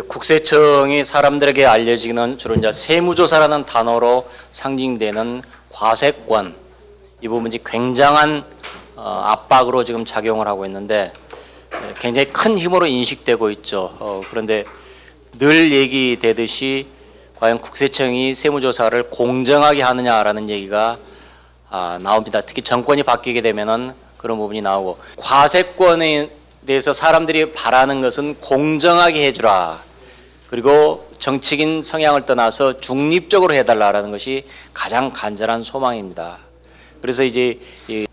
국세청이 사람들에게 알려지는 주로 이제 세무조사라는 단어로 상징되는 과세권, 이 부분이 굉장한 압박으로 지금 작용을 하고 있는데 굉장히 큰 힘으로 인식되고 있죠. 그런데 늘 얘기되듯이 과연 국세청이 세무조사를 공정하게 하느냐라는 얘기가 나옵니다. 특히 정권이 바뀌게 되면은 그런 부분이 나오고, 과세권에 대해서 사람들이 바라는 것은 공정하게 해주라, 그리고 정치적인 성향을 떠나서 중립적으로 해달라라는 것이 가장 간절한 소망입니다. 그래서 이제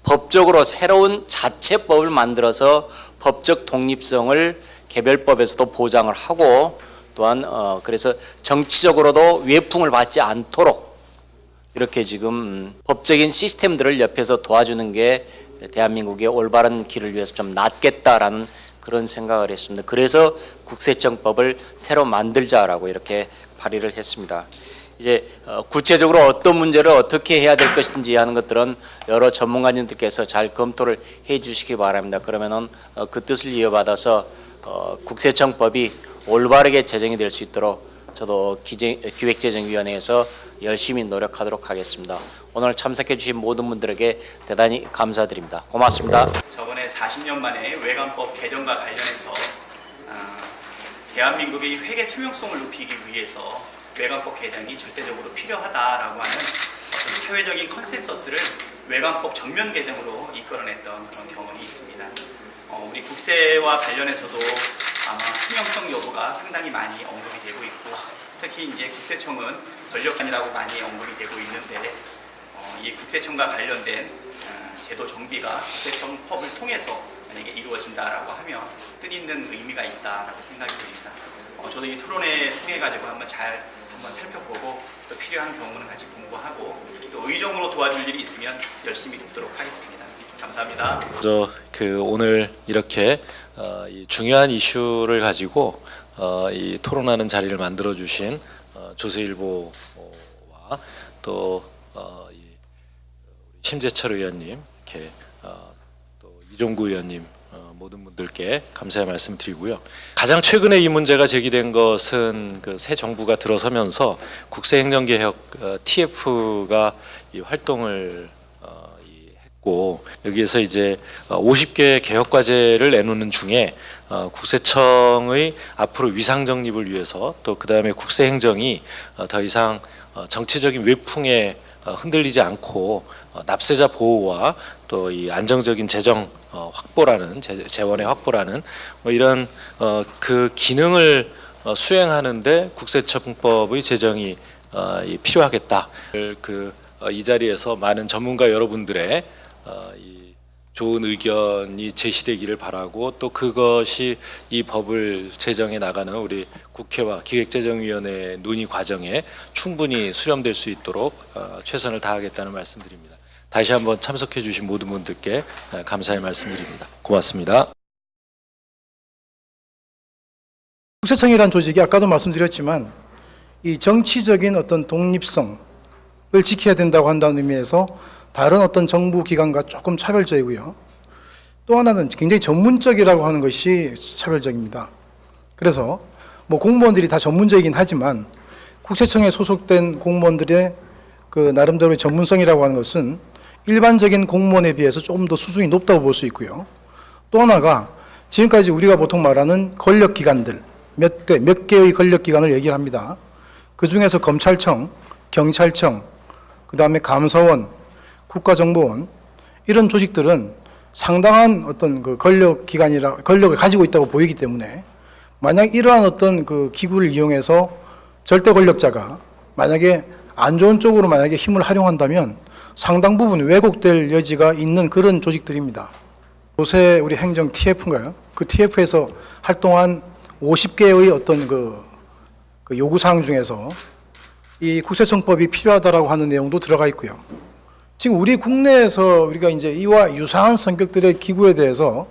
법적으로 새로운 자체법을 만들어서 법적 독립성을 개별법에서도 보장을 하고, 또한 그래서 정치적으로도 외풍을 받지 않도록 이렇게 지금 법적인 시스템들을 옆에서 도와주는 게 대한민국의 올바른 길을 위해서 좀 낫겠다라는 그런 생각을 했습니다. 그래서 국세청법을 새로 만들자라고 이렇게 발의를 했습니다. 이제 구체적으로 어떤 문제를 어떻게 해야 될 것인지 하는 것들은 여러 전문가님들께서 잘 검토를 해 주시기 바랍니다. 그러면은 그 뜻을 이어받아서 국세청법이 올바르게 제정이 될 수 있도록 저도 기획재정위원회에서 열심히 노력하도록 하겠습니다. 오늘 참석해 주신 모든 분들에게 대단히 감사드립니다. 고맙습니다. 저번에 40년 만에 외관법 개정과 관련해서 대한민국의 회계 투명성을 높이기 위해서 외관법 개정이 절대적으로 필요하다라고 하는 어떤 사회적인 컨센서스를 외관법 전면 개정으로 이끌어냈던 그런 경험이 있습니다. 우리 국세와 관련해서도 아마 투명성 여부가 상당히 많이 언급이 되고 있고, 특히 이제 국세청은 권력관이라고 많이 언급이 되고 있는데, 이 국세청과 관련된 제도 정비가 국세청법을 통해서 만약에 이루어진다라고 하면 뜻있는 의미가 있다라고 생각이 됩니다. 저도 이 토론회 통해 가지고 한번 살펴보고, 또 필요한 경우는 같이 공부하고, 또 의정으로 도와줄 일이 있으면 열심히 돕도록 하겠습니다. 감사합니다. 오늘 이렇게 이 중요한 이슈를 가지고 이 토론하는 자리를 만들어 주신 조세일보와 또 심재철 의원님, 이렇게 또 이종구 의원님, 모든 분들께 감사의 말씀드리고요. 가장 최근에 이 문제가 제기된 것은 그 새 정부가 들어서면서 국세행정개혁 TF가 이 활동을 했고, 여기에서 이제 50개 개혁 과제를 내놓는 중에 국세청의 앞으로 위상 정립을 위해서, 또 그 다음에 국세행정이 더 이상 정치적인 외풍에 흔들리지 않고 납세자 보호와 또 이 안정적인 재정 확보라는 재원의 확보라는 이런 그 기능을 수행하는데 국세청법의 제정이 필요하겠다. 이 자리에서 많은 전문가 여러분들의 이 좋은 의견이 제시되기를 바라고, 또 그것이 이 법을 제정해 나가는 우리 국회와 기획재정위원회 논의 과정에 충분히 수렴될 수 있도록 최선을 다하겠다는 말씀드립니다. 다시 한번 참석해 주신 모든 분들께 감사의 말씀드립니다. 고맙습니다. 국세청이라는 조직이 아까도 말씀드렸지만 이 정치적인 어떤 독립성을 지켜야 된다고 한다는 의미에서 다른 어떤 정부 기관과 조금 차별적이고요. 또 하나는 굉장히 전문적이라고 하는 것이 차별적입니다. 그래서 뭐 공무원들이 다 전문적이긴 하지만 국세청에 소속된 공무원들의 그 나름대로의 전문성이라고 하는 것은 일반적인 공무원에 비해서 조금 더 수준이 높다고 볼 수 있고요. 또 하나가 지금까지 우리가 보통 말하는 권력기관들, 몇 개의 권력기관을 얘기를 합니다. 그 중에서 검찰청, 경찰청, 그 다음에 감사원, 국가정보원, 이런 조직들은 상당한 어떤 그 권력을 가지고 있다고 보이기 때문에, 만약 이러한 어떤 그 기구를 이용해서 절대 권력자가 만약에 안 좋은 쪽으로 만약에 힘을 활용한다면 상당 부분 왜곡될 여지가 있는 그런 조직들입니다. 요새 우리 행정 TF인가요? 그 TF에서 활동한 50개의 어떤 그 요구사항 중에서 이 국세청법이 필요하다라고 하는 내용도 들어가 있고요. 지금 우리 국내에서 우리가 이제 이와 유사한 성격들의 기구에 대해서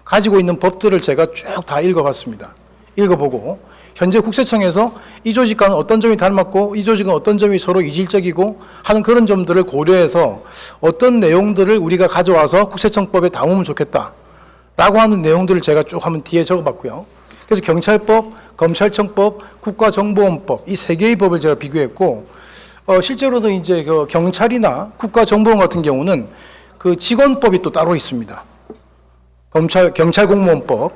가지고 있는 법들을 제가 쭉 다 읽어봤습니다. 읽어보고 현재 국세청에서 이 조직과는 어떤 점이 닮았고 이 조직은 어떤 점이 서로 이질적이고 하는 그런 점들을 고려해서 어떤 내용들을 우리가 가져와서 국세청법에 담으면 좋겠다라고 하는 내용들을 제가 쭉 한번 뒤에 적어봤고요. 그래서 경찰법, 검찰청법, 국가정보원법 이 세 개의 법을 제가 비교했고 실제로는 이제 그 경찰이나 국가정보원 같은 경우는 그 직원법이 또 따로 있습니다. 경찰공무원법,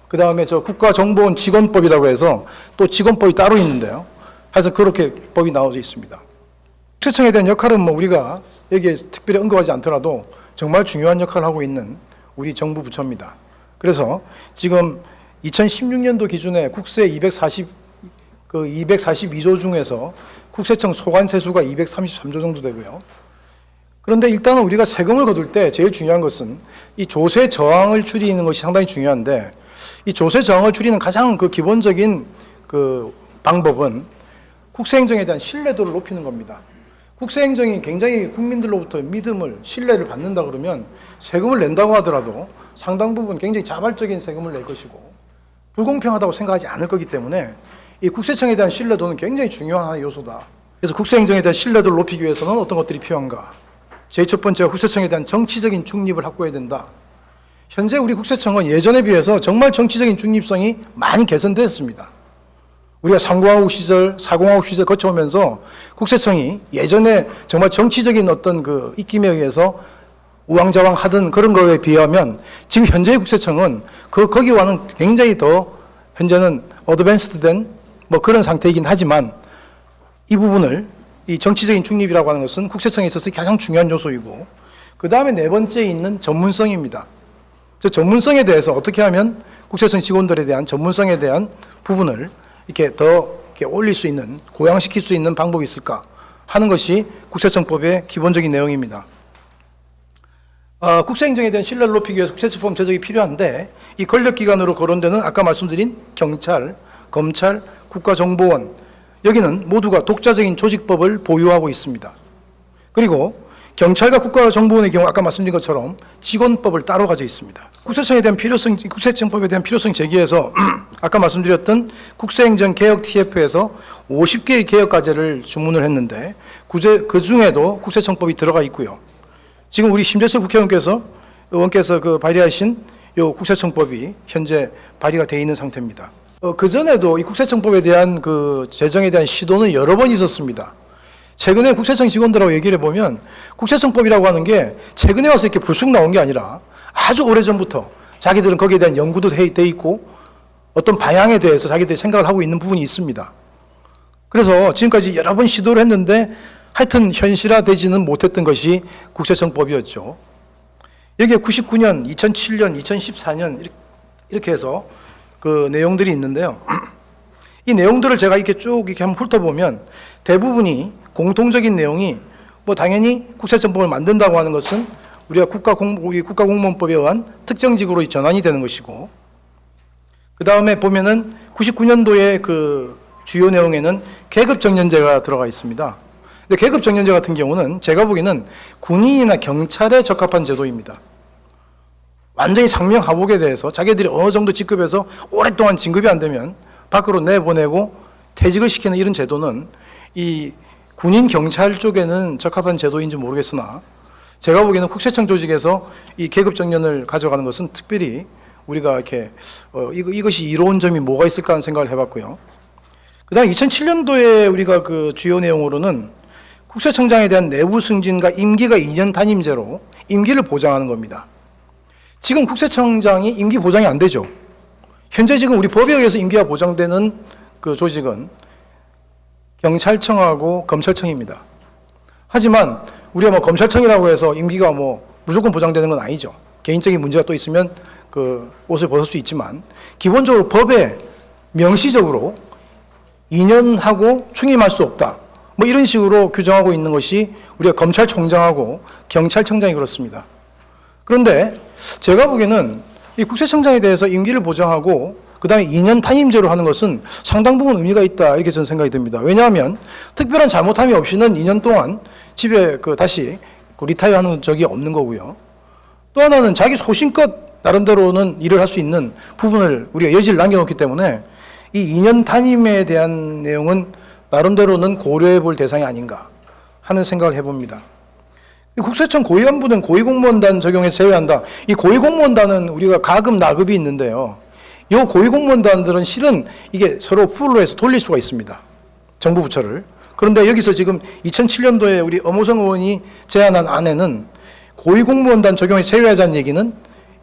그 다음에 저 국가정보원 직원법이라고 해서 또 직원법이 따로 있는데요. 그래서 그렇게 법이 나와져 있습니다. 국세청에 대한 역할은 뭐 우리가 여기에 특별히 언급하지 않더라도 정말 중요한 역할을 하고 있는 우리 정부 부처입니다. 그래서 지금 2016년도 기준에 국세 242조 중에서 국세청 소관세수가 233조 정도 되고요. 그런데 일단은 우리가 세금을 거둘 때 제일 중요한 것은 이 조세 저항을 줄이는 것이 상당히 중요한데 이 조세 저항을 줄이는 가장 그 기본적인 그 방법은 국세행정에 대한 신뢰도를 높이는 겁니다. 국세행정이 굉장히 국민들로부터 믿음을, 신뢰를 받는다 그러면 세금을 낸다고 하더라도 상당 부분 굉장히 자발적인 세금을 낼 것이고 불공평하다고 생각하지 않을 거기 때문에 이 국세청에 대한 신뢰도는 굉장히 중요한 요소다. 그래서 국세행정에 대한 신뢰도를 높이기 위해서는 어떤 것들이 필요한가? 제일 첫 번째가 국세청에 대한 정치적인 중립을 확보해야 된다. 현재 우리 국세청은 예전에 비해서 정말 정치적인 중립성이 많이 개선됐습니다. 우리가 3공화국 시절, 4공화국 시절 거쳐오면서 국세청이 예전에 정말 정치적인 어떤 그 입김에 의해서 우왕좌왕 하던 그런 거에 비하면 지금 현재의 국세청은 거기와는 굉장히 더 현재는 어드밴스드된 뭐 그런 상태이긴 하지만 이 부분을 이 정치적인 중립이라고 하는 것은 국세청에 있어서 가장 중요한 요소이고 그 다음에 네 번째에 있는 전문성입니다. 저 전문성에 대해서 어떻게 하면 국세청 직원들에 대한 전문성에 대한 부분을 이렇게 더 이렇게 올릴 수 있는, 고양시킬 수 있는 방법이 있을까 하는 것이 국세청법의 기본적인 내용입니다. 국세행정에 대한 신뢰를 높이기 위해서 국세청법 제정이 필요한데 이 권력기관으로 거론되는 아까 말씀드린 경찰, 검찰, 국가정보원 여기는 모두가 독자적인 조직법을 보유하고 있습니다. 그리고 경찰과 국가정보원의 경우 아까 말씀드린 것처럼 직원법을 따로 가지고 있습니다. 국세청법에 대한 필요성 제기에서 아까 말씀드렸던 국세행정 개혁 TF에서 50개의 개혁 과제를 주문을 했는데 그 중에도 국세청법이 들어가 있고요. 지금 우리 심재철 의원께서 그 발의하신 요 국세청법이 현재 발의가 되어 있는 상태입니다. 그 전에도 이 국세청법에 대한 그 제정에 대한 시도는 여러 번 있었습니다. 최근에 국세청 직원들하고 얘기를 해보면 국세청법이라고 하는 게 최근에 와서 이렇게 불쑥 나온 게 아니라 아주 오래전부터 자기들은 거기에 대한 연구도 돼 있고 어떤 방향에 대해서 자기들이 생각을 하고 있는 부분이 있습니다. 그래서 지금까지 여러 번 시도를 했는데 하여튼 현실화되지는 못했던 것이 국세청법이었죠. 여기에 99년, 2007년, 2014년 이렇게 해서 그 내용들이 있는데요. 이 내용들을 제가 이렇게 쭉 이렇게 한번 훑어보면 대부분이 공통적인 내용이 뭐 당연히 국세청법을 만든다고 하는 것은 우리 국가공무원법에 의한 특정직으로 전환이 되는 것이고 그 다음에 보면은 99년도에 그 주요 내용에는 계급정년제가 들어가 있습니다. 근데 계급정년제 같은 경우는 제가 보기에는 군인이나 경찰에 적합한 제도입니다. 완전히 상명하복에 대해서 자기들이 어느 정도 직급에서 오랫동안 진급이 안 되면 밖으로 내보내고 퇴직을 시키는 이런 제도는 이 군인 경찰 쪽에는 적합한 제도인지 모르겠으나 제가 보기에는 국세청 조직에서 이 계급 정년을 가져가는 것은 특별히 우리가 이렇게 이것이 이로운 점이 뭐가 있을까 하는 생각을 해봤고요. 그다음 2007년도에 우리가 그 주요 내용으로는 국세청장에 대한 내부 승진과 임기가 2년 단임제로 임기를 보장하는 겁니다. 지금 국세청장이 임기 보장이 안 되죠. 현재 지금 우리 법에 의해서 임기가 보장되는 그 조직은 경찰청하고 검찰청입니다. 하지만 우리가 뭐 검찰청이라고 해서 임기가 뭐 무조건 보장되는 건 아니죠. 개인적인 문제가 또 있으면 그 옷을 벗을 수 있지만 기본적으로 법에 명시적으로 2년 하고 충임할 수 없다. 뭐 이런 식으로 규정하고 있는 것이 우리가 검찰총장하고 경찰청장이 그렇습니다. 그런데 제가 보기에는 이 국세청장에 대해서 임기를 보장하고 그 다음에 2년 단임제로 하는 것은 상당 부분 의미가 있다 이렇게 저는 생각이 듭니다. 왜냐하면 특별한 잘못함이 없이는 2년 동안 집에 다시 리타이어하는 적이 없는 거고요. 또 하나는 자기 소신껏 나름대로는 일을 할 수 있는 부분을 우리가 여지를 남겨놓기 때문에 이 2년 단임에 대한 내용은 나름대로는 고려해 볼 대상이 아닌가 하는 생각을 해봅니다. 국세청 고위관부는 고위공무원단 적용에 제외한다. 이 고위공무원단은 우리가 가급 나급이 있는데요. 요 고위공무원단들은 실은 이게 서로 풀로 해서 돌릴 수가 있습니다. 정부 부처를. 그런데 여기서 지금 2007년도에 우리 엄호성 의원이 제안한 안에는 고위공무원단 적용에 제외하자는 얘기는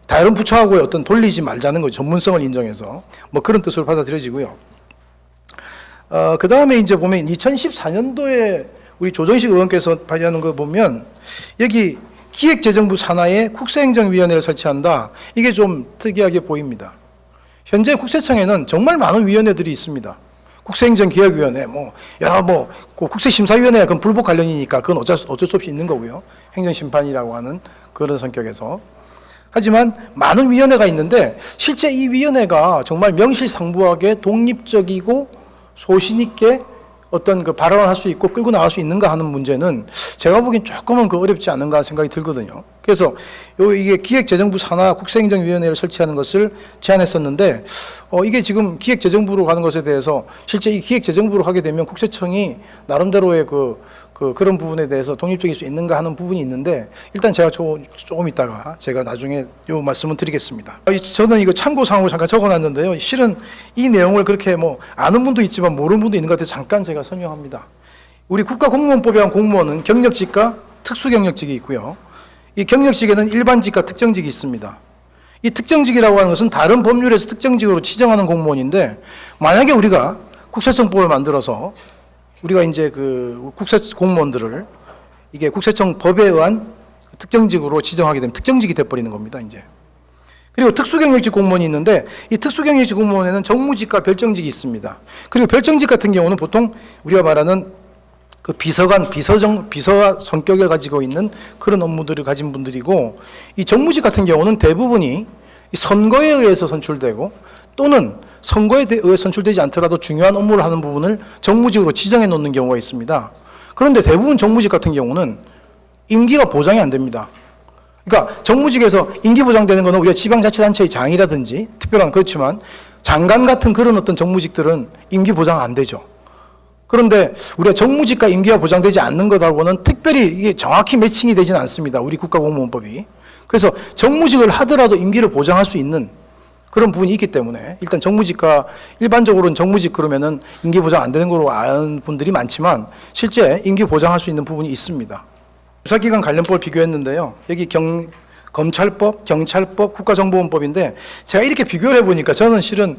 다른 부처하고의 어떤 돌리지 말자는 거죠. 전문성을 인정해서. 뭐 그런 뜻으로 받아들여지고요. 그 다음에 이제 보면 2014년도에 우리 조정식 의원께서 발의하는 거 보면 여기 기획재정부 산하에 국세행정위원회를 설치한다. 이게 좀 특이하게 보입니다. 현재 국세청에는 정말 많은 위원회들이 있습니다. 국세행정기획위원회, 그 국세심사위원회가 그건 불복 관련이니까 그건 어쩔 수 없이 있는 거고요. 행정심판이라고 하는 그런 성격에서. 하지만 많은 위원회가 있는데 실제 이 위원회가 정말 명실상부하게 독립적이고 소신 있게 어떤 그 발언을 할 수 있고 끌고 나갈 수 있는가 하는 문제는 제가 보기엔 조금은 어렵지 않은가 생각이 들거든요. 그래서 이게 기획재정부 산하 국세행정위원회를 설치하는 것을 제안했었는데 이게 지금 기획재정부로 가는 것에 대해서 실제 이 기획재정부로 하게 되면 국세청이 나름대로의 그런 부분에 대해서 독립적일 수 있는가 하는 부분이 있는데 일단 제가 조금 있다가 제가 나중에 요 말씀을 드리겠습니다. 저는 이거 참고사항으로 잠깐 적어놨는데요. 실은 이 내용을 그렇게 아는 분도 있지만 모르는 분도 있는 것 같아서 잠깐 제가 설명합니다. 우리 국가공무원법에 의한 공무원은 경력직과 특수경력직이 있고요. 이 경력직에는 일반직과 특정직이 있습니다. 이 특정직이라고 하는 것은 다른 법률에서 특정직으로 지정하는 공무원인데 만약에 우리가 국세청법을 만들어서 우리가 이제 그 국세 공무원들을 이게 국세청 법에 의한 특정직으로 지정하게 되면 특정직이 돼버리는 겁니다, 이제. 그리고 특수경력직 공무원이 있는데 이 특수경력직 공무원에는 정무직과 별정직이 있습니다. 그리고 별정직 같은 경우는 보통 우리가 말하는 그 비서관, 비서 성격을 가지고 있는 그런 업무들을 가진 분들이고 이 정무직 같은 경우는 대부분이 선거에 의해서 선출되고 또는 선거에 의해 선출되지 않더라도 중요한 업무를 하는 부분을 정무직으로 지정해 놓는 경우가 있습니다. 그런데 대부분 정무직 같은 경우는 임기가 보장이 안 됩니다. 그러니까 정무직에서 임기 보장되는 것은 우리가 지방자치단체의 장이라든지 특별한 그렇지만 장관 같은 그런 어떤 정무직들은 임기 보장 안 되죠. 그런데 우리가 정무직과 임기가 보장되지 않는 것하고는 특별히 이게 정확히 매칭이 되지는 않습니다. 우리 국가공무원법이. 그래서 정무직을 하더라도 임기를 보장할 수 있는 그런 부분이 있기 때문에 일단 정무직과 일반적으로는 정무직 그러면은 임기 보장 안 되는 걸로 아는 분들이 많지만 실제 임기 보장할 수 있는 부분이 있습니다. 수사기관 관련법을 비교했는데요. 여기 검찰법, 경찰법, 국가정보원법인데 제가 이렇게 비교를 해보니까 저는 실은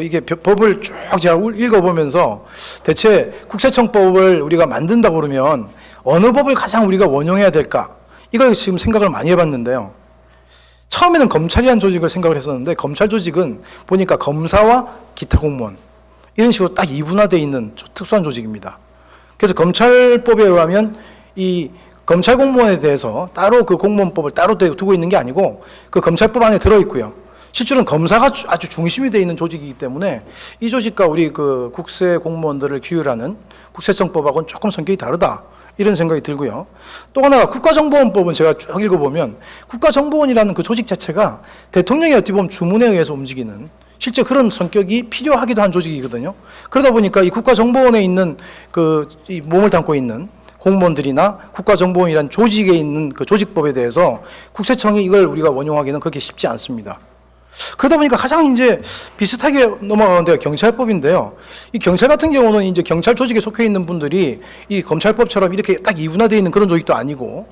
이게 법을 쭉 제가 읽어보면서 대체 국세청법을 우리가 만든다 그러면 어느 법을 가장 우리가 원용해야 될까? 이걸 지금 생각을 많이 해봤는데요. 처음에는 검찰이라는 조직을 생각을 했었는데 검찰 조직은 보니까 검사와 기타 공무원 이런 식으로 딱 이분화되어 있는 특수한 조직입니다. 그래서 검찰법에 의하면 이 검찰 공무원에 대해서 따로 그 공무원법을 따로 두고 있는 게 아니고 그 검찰법 안에 들어있고요. 실제로는 검사가 아주 중심이 되어 있는 조직이기 때문에 이 조직과 우리 그 국세 공무원들을 규율하는 국세청법하고는 조금 성격이 다르다. 이런 생각이 들고요. 또 하나가 국가정보원법은 제가 쭉 읽어보면 국가정보원이라는 그 조직 자체가 대통령이 어떻게 보면 주문에 의해서 움직이는 실제 그런 성격이 필요하기도 한 조직이거든요. 그러다 보니까 이 국가정보원에 있는 이 몸을 담고 있는 공무원들이나 국가정보원이라는 조직에 있는 그 조직법에 대해서 국세청이 이걸 우리가 원용하기는 그렇게 쉽지 않습니다. 그러다 보니까 가장 이제 비슷하게 넘어가는 데가 경찰법인데요. 이 경찰 같은 경우는 이제 경찰 조직에 속해 있는 분들이 이 검찰법처럼 이렇게 딱 이분화되어 있는 그런 조직도 아니고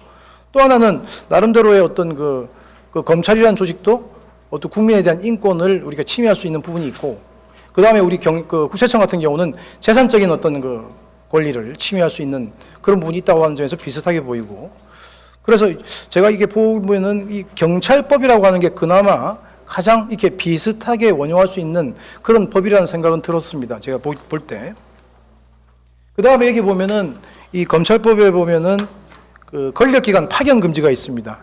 또 하나는 나름대로의 어떤 그 검찰이라는 조직도 어떤 국민에 대한 인권을 우리가 침해할 수 있는 부분이 있고 그 다음에 우리 국세청 같은 경우는 재산적인 어떤 그 권리를 침해할 수 있는 그런 부분이 있다고 하는 점에서 비슷하게 보이고 그래서 제가 이게 보면은 이 경찰법이라고 하는 게 그나마 가장 이렇게 비슷하게 원용할 수 있는 그런 법이라는 생각은 들었습니다. 제가 볼 때. 그 다음에 여기 보면은 이 검찰법에 보면은 그 권력기관 파견 금지가 있습니다.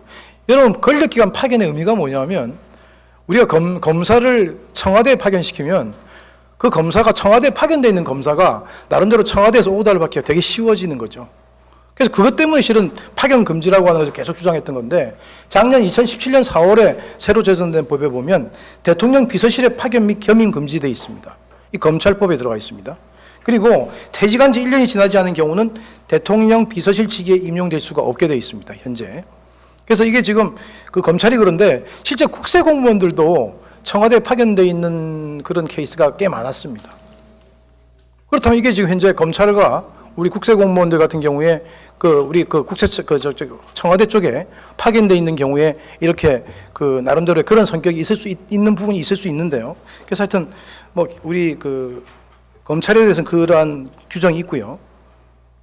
여러분 권력기관 파견의 의미가 뭐냐면 우리가 검사를 청와대에 파견시키면 그 검사가 청와대에 파견되어 있는 검사가 나름대로 청와대에서 오다를 받기가 되게 쉬워지는 거죠. 그래서 그것 때문에 실은 파견 금지라고 하는 것을 계속 주장했던 건데 작년 2017년 4월에 새로 제정된 법에 보면 대통령 비서실의 파견 및 겸임 금지되어 있습니다. 이 검찰법에 들어가 있습니다. 그리고 퇴직한 지 1년이 지나지 않은 경우는 대통령 비서실 직위에 임용될 수가 없게 되어 있습니다. 현재. 그래서 이게 지금 그 검찰이 그런데 실제 국세 공무원들도 청와대에 파견돼 있는 그런 케이스가 꽤 많았습니다. 그렇다면 이게 지금 현재 검찰과 우리 국세공무원들 같은 경우에 우리 청와대 쪽에 파견돼 있는 경우에 이렇게 나름대로의 그런 성격이 있는 부분이 있을 수 있는데요. 그래서 하여튼 뭐 우리 검찰에 대해서는 그러한 규정이 있고요.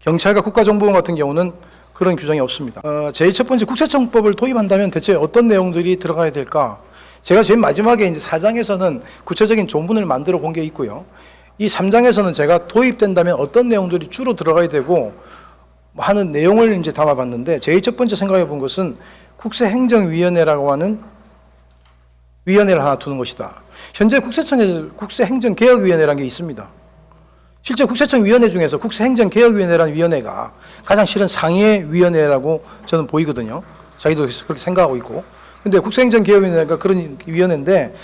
경찰과 국가정보원 같은 경우는 그런 규정이 없습니다. 제일 첫 번째 국세청법을 도입한다면 대체 어떤 내용들이 들어가야 될까? 제가 제일 마지막에 이제 4장에서는 구체적인 조문을 만들어 본 게 있고요. 이 3장에서는 제가 도입된다면 어떤 내용들이 주로 들어가야 되고 하는 내용을 이제 담아봤는데, 제일 첫 번째 생각해 본 것은 국세행정위원회라고 하는 위원회를 하나 두는 것이다. 현재 국세청에 국세행정개혁위원회라는 게 있습니다. 실제 국세청위원회 중에서 국세행정개혁위원회라는 위원회가 가장 실은 상위의 위원회라고 저는 보이거든요. 자기도 그렇게 생각하고 있고. 근데 국세행정개혁위원회가 그런 위원회인데,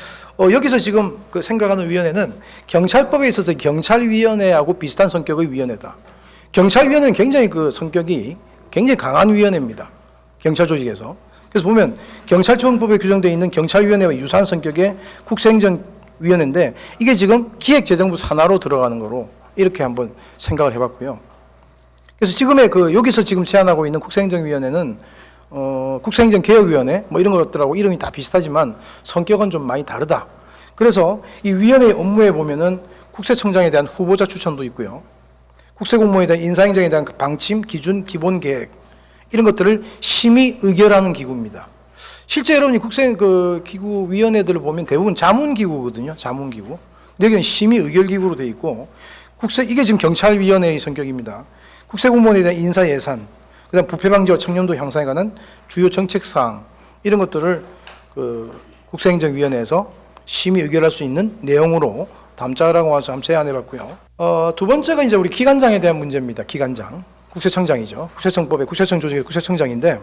여기서 지금 생각하는 위원회는 경찰법에 있어서 경찰위원회하고 비슷한 성격의 위원회다. 경찰위원회는 굉장히 성격이 굉장히 강한 위원회입니다. 경찰 조직에서. 그래서 보면 경찰청법에 규정되어 있는 경찰위원회와 유사한 성격의 국세행정위원회인데, 이게 지금 기획재정부 산하로 들어가는 거로 이렇게 한번 생각을 해봤고요. 그래서 지금의 여기서 지금 제안하고 있는 국세행정위원회는 국세행정개혁위원회 뭐 이런 것들하고 이름이 다 비슷하지만 성격은 좀 많이 다르다. 그래서 이 위원회의 업무에 보면은 국세청장에 대한 후보자 추천도 있고요. 국세공무원에 대한 인사행정에 대한 방침, 기준, 기본계획 이런 것들을 심의 의결하는 기구입니다. 실제 여러분이 기구 위원회들을 보면 대부분 자문기구거든요. 자문기구. 근데 여기는 심의 의결기구로 되어 있고, 이게 지금 경찰위원회의 성격입니다. 국세공무원에 대한 인사예산, 그다음 부패방지와 청렴도 향상에 관한 주요 정책사항 이런 것들을 국세행정위원회에서 심의 의결할 수 있는 내용으로 담자라고 해서 한번 제안해봤고요. 두 번째가 이제 우리 기관장에 대한 문제입니다. 기관장, 국세청장이죠. 국세청법의 국세청 조직의 국세청장인데,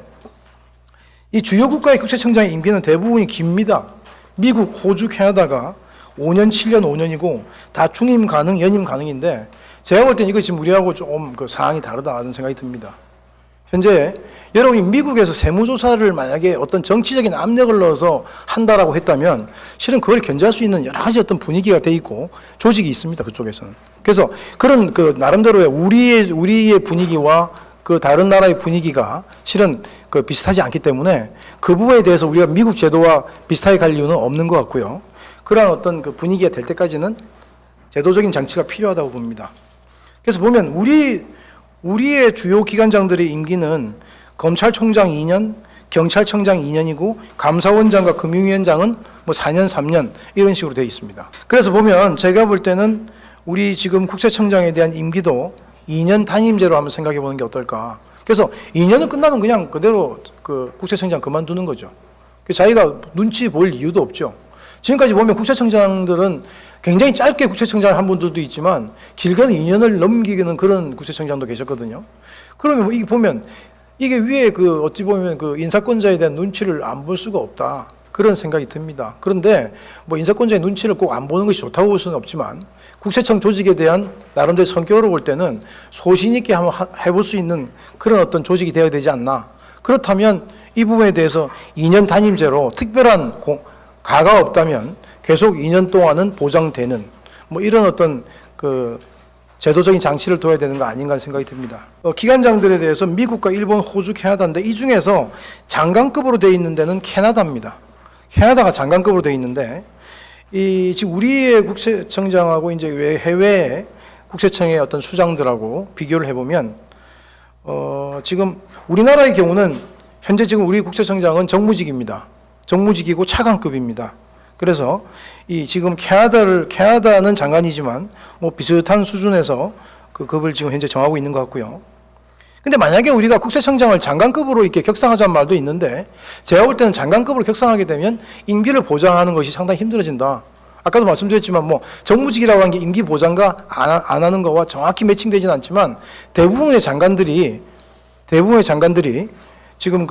이 주요 국가의 국세청장의 임기는 대부분이 깁니다. 미국, 호주, 캐나다가 5년, 7년, 5년이고 다 중임 가능, 연임 가능인데, 제가 볼 때는 이거 지금 우리하고 좀 사항이 다르다는 생각이 듭니다. 현재 여러분이 미국에서 세무조사를 만약에 어떤 정치적인 압력을 넣어서 한다라고 했다면 실은 그걸 견제할 수 있는 여러 가지 어떤 분위기가 돼 있고 조직이 있습니다. 그쪽에서는. 그래서 그런 나름대로의 우리의 분위기와 다른 나라의 분위기가 실은 비슷하지 않기 때문에 그 부분에 대해서 우리가 미국 제도와 비슷하게 갈 이유는 없는 것 같고요. 그러한 어떤 분위기가 될 때까지는 제도적인 장치가 필요하다고 봅니다. 그래서 보면 우리의 주요 기관장들의 임기는 검찰총장 2년, 경찰청장 2년이고 감사원장과 금융위원장은 뭐 4년, 3년 이런 식으로 되어 있습니다. 그래서 보면 제가 볼 때는 우리 지금 국세청장에 대한 임기도 2년 단임제로 한번 생각해 보는 게 어떨까. 그래서 2년은 끝나면 그냥 그대로 국세청장 그만두는 거죠. 자기가 눈치 볼 이유도 없죠. 지금까지 보면 국세청장들은 굉장히 짧게 국세청장을 한 분들도 있지만 길게는 2년을 넘기는 그런 국세청장도 계셨거든요. 그러면 뭐 이게 보면 이게 위에 어찌 보면 인사권자에 대한 눈치를 안 볼 수가 없다. 그런 생각이 듭니다. 그런데 뭐 인사권자의 눈치를 꼭 안 보는 것이 좋다고 볼 수는 없지만 국세청 조직에 대한 나름대로 성격으로 볼 때는 소신 있게 한번 해볼 수 있는 그런 어떤 조직이 되어야 되지 않나. 그렇다면 이 부분에 대해서 2년 단임제로 특별한 가가 없다면 계속 2년 동안은 보장되는 뭐 이런 어떤 제도적인 장치를 둬야 되는 거 아닌가 생각이 듭니다. 기관장들에 대해서 미국과 일본, 호주, 캐나다인데 이 중에서 장관급으로 되어 있는 데는 캐나다입니다. 캐나다가 장관급으로 되어 있는데 지금 우리의 국세청장하고 이제 해외 국세청의 어떤 수장들하고 비교를 해보면 지금 우리나라의 경우는 현재 지금 우리 국세청장은 정무직입니다. 정무직이고 차관급입니다. 그래서 지금 캐나다는 장관이지만 뭐 비슷한 수준에서 그 급을 지금 현재 정하고 있는 것 같고요. 근데 만약에 우리가 국세청장을 장관급으로 이렇게 격상하자는 말도 있는데 제가 볼 때는 장관급으로 격상하게 되면 임기를 보장하는 것이 상당히 힘들어진다. 아까도 말씀드렸지만 뭐 정무직이라고 하는 게 임기 보장과 안 하는 거와 정확히 매칭되지는 않지만 대부분의 장관들이 지금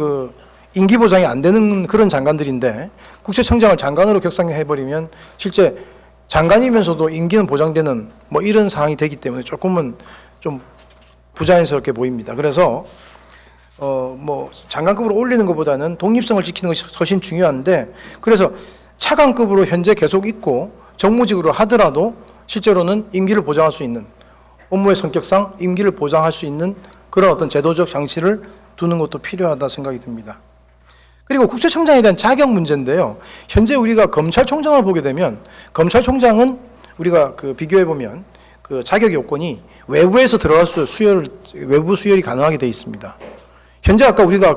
임기 보장이 안 되는 그런 장관들인데 국세청장을 장관으로 격상해버리면 실제 장관이면서도 임기는 보장되는 뭐 이런 상황이 되기 때문에 조금은 좀 부자연스럽게 보입니다. 그래서 뭐 장관급으로 올리는 것보다는 독립성을 지키는 것이 훨씬 중요한데 그래서 차관급으로 현재 계속 있고 정무직으로 하더라도 실제로는 임기를 보장할 수 있는, 업무의 성격상 임기를 보장할 수 있는 그런 어떤 제도적 장치를 두는 것도 필요하다 생각이 듭니다. 그리고 국세청장에 대한 자격 문제인데요. 현재 우리가 검찰총장을 보게 되면 검찰총장은 우리가 비교해 보면 그 자격 요건이 외부에서 들어갈 수 외부 수혈이 가능하게 돼 있습니다. 현재 아까 우리가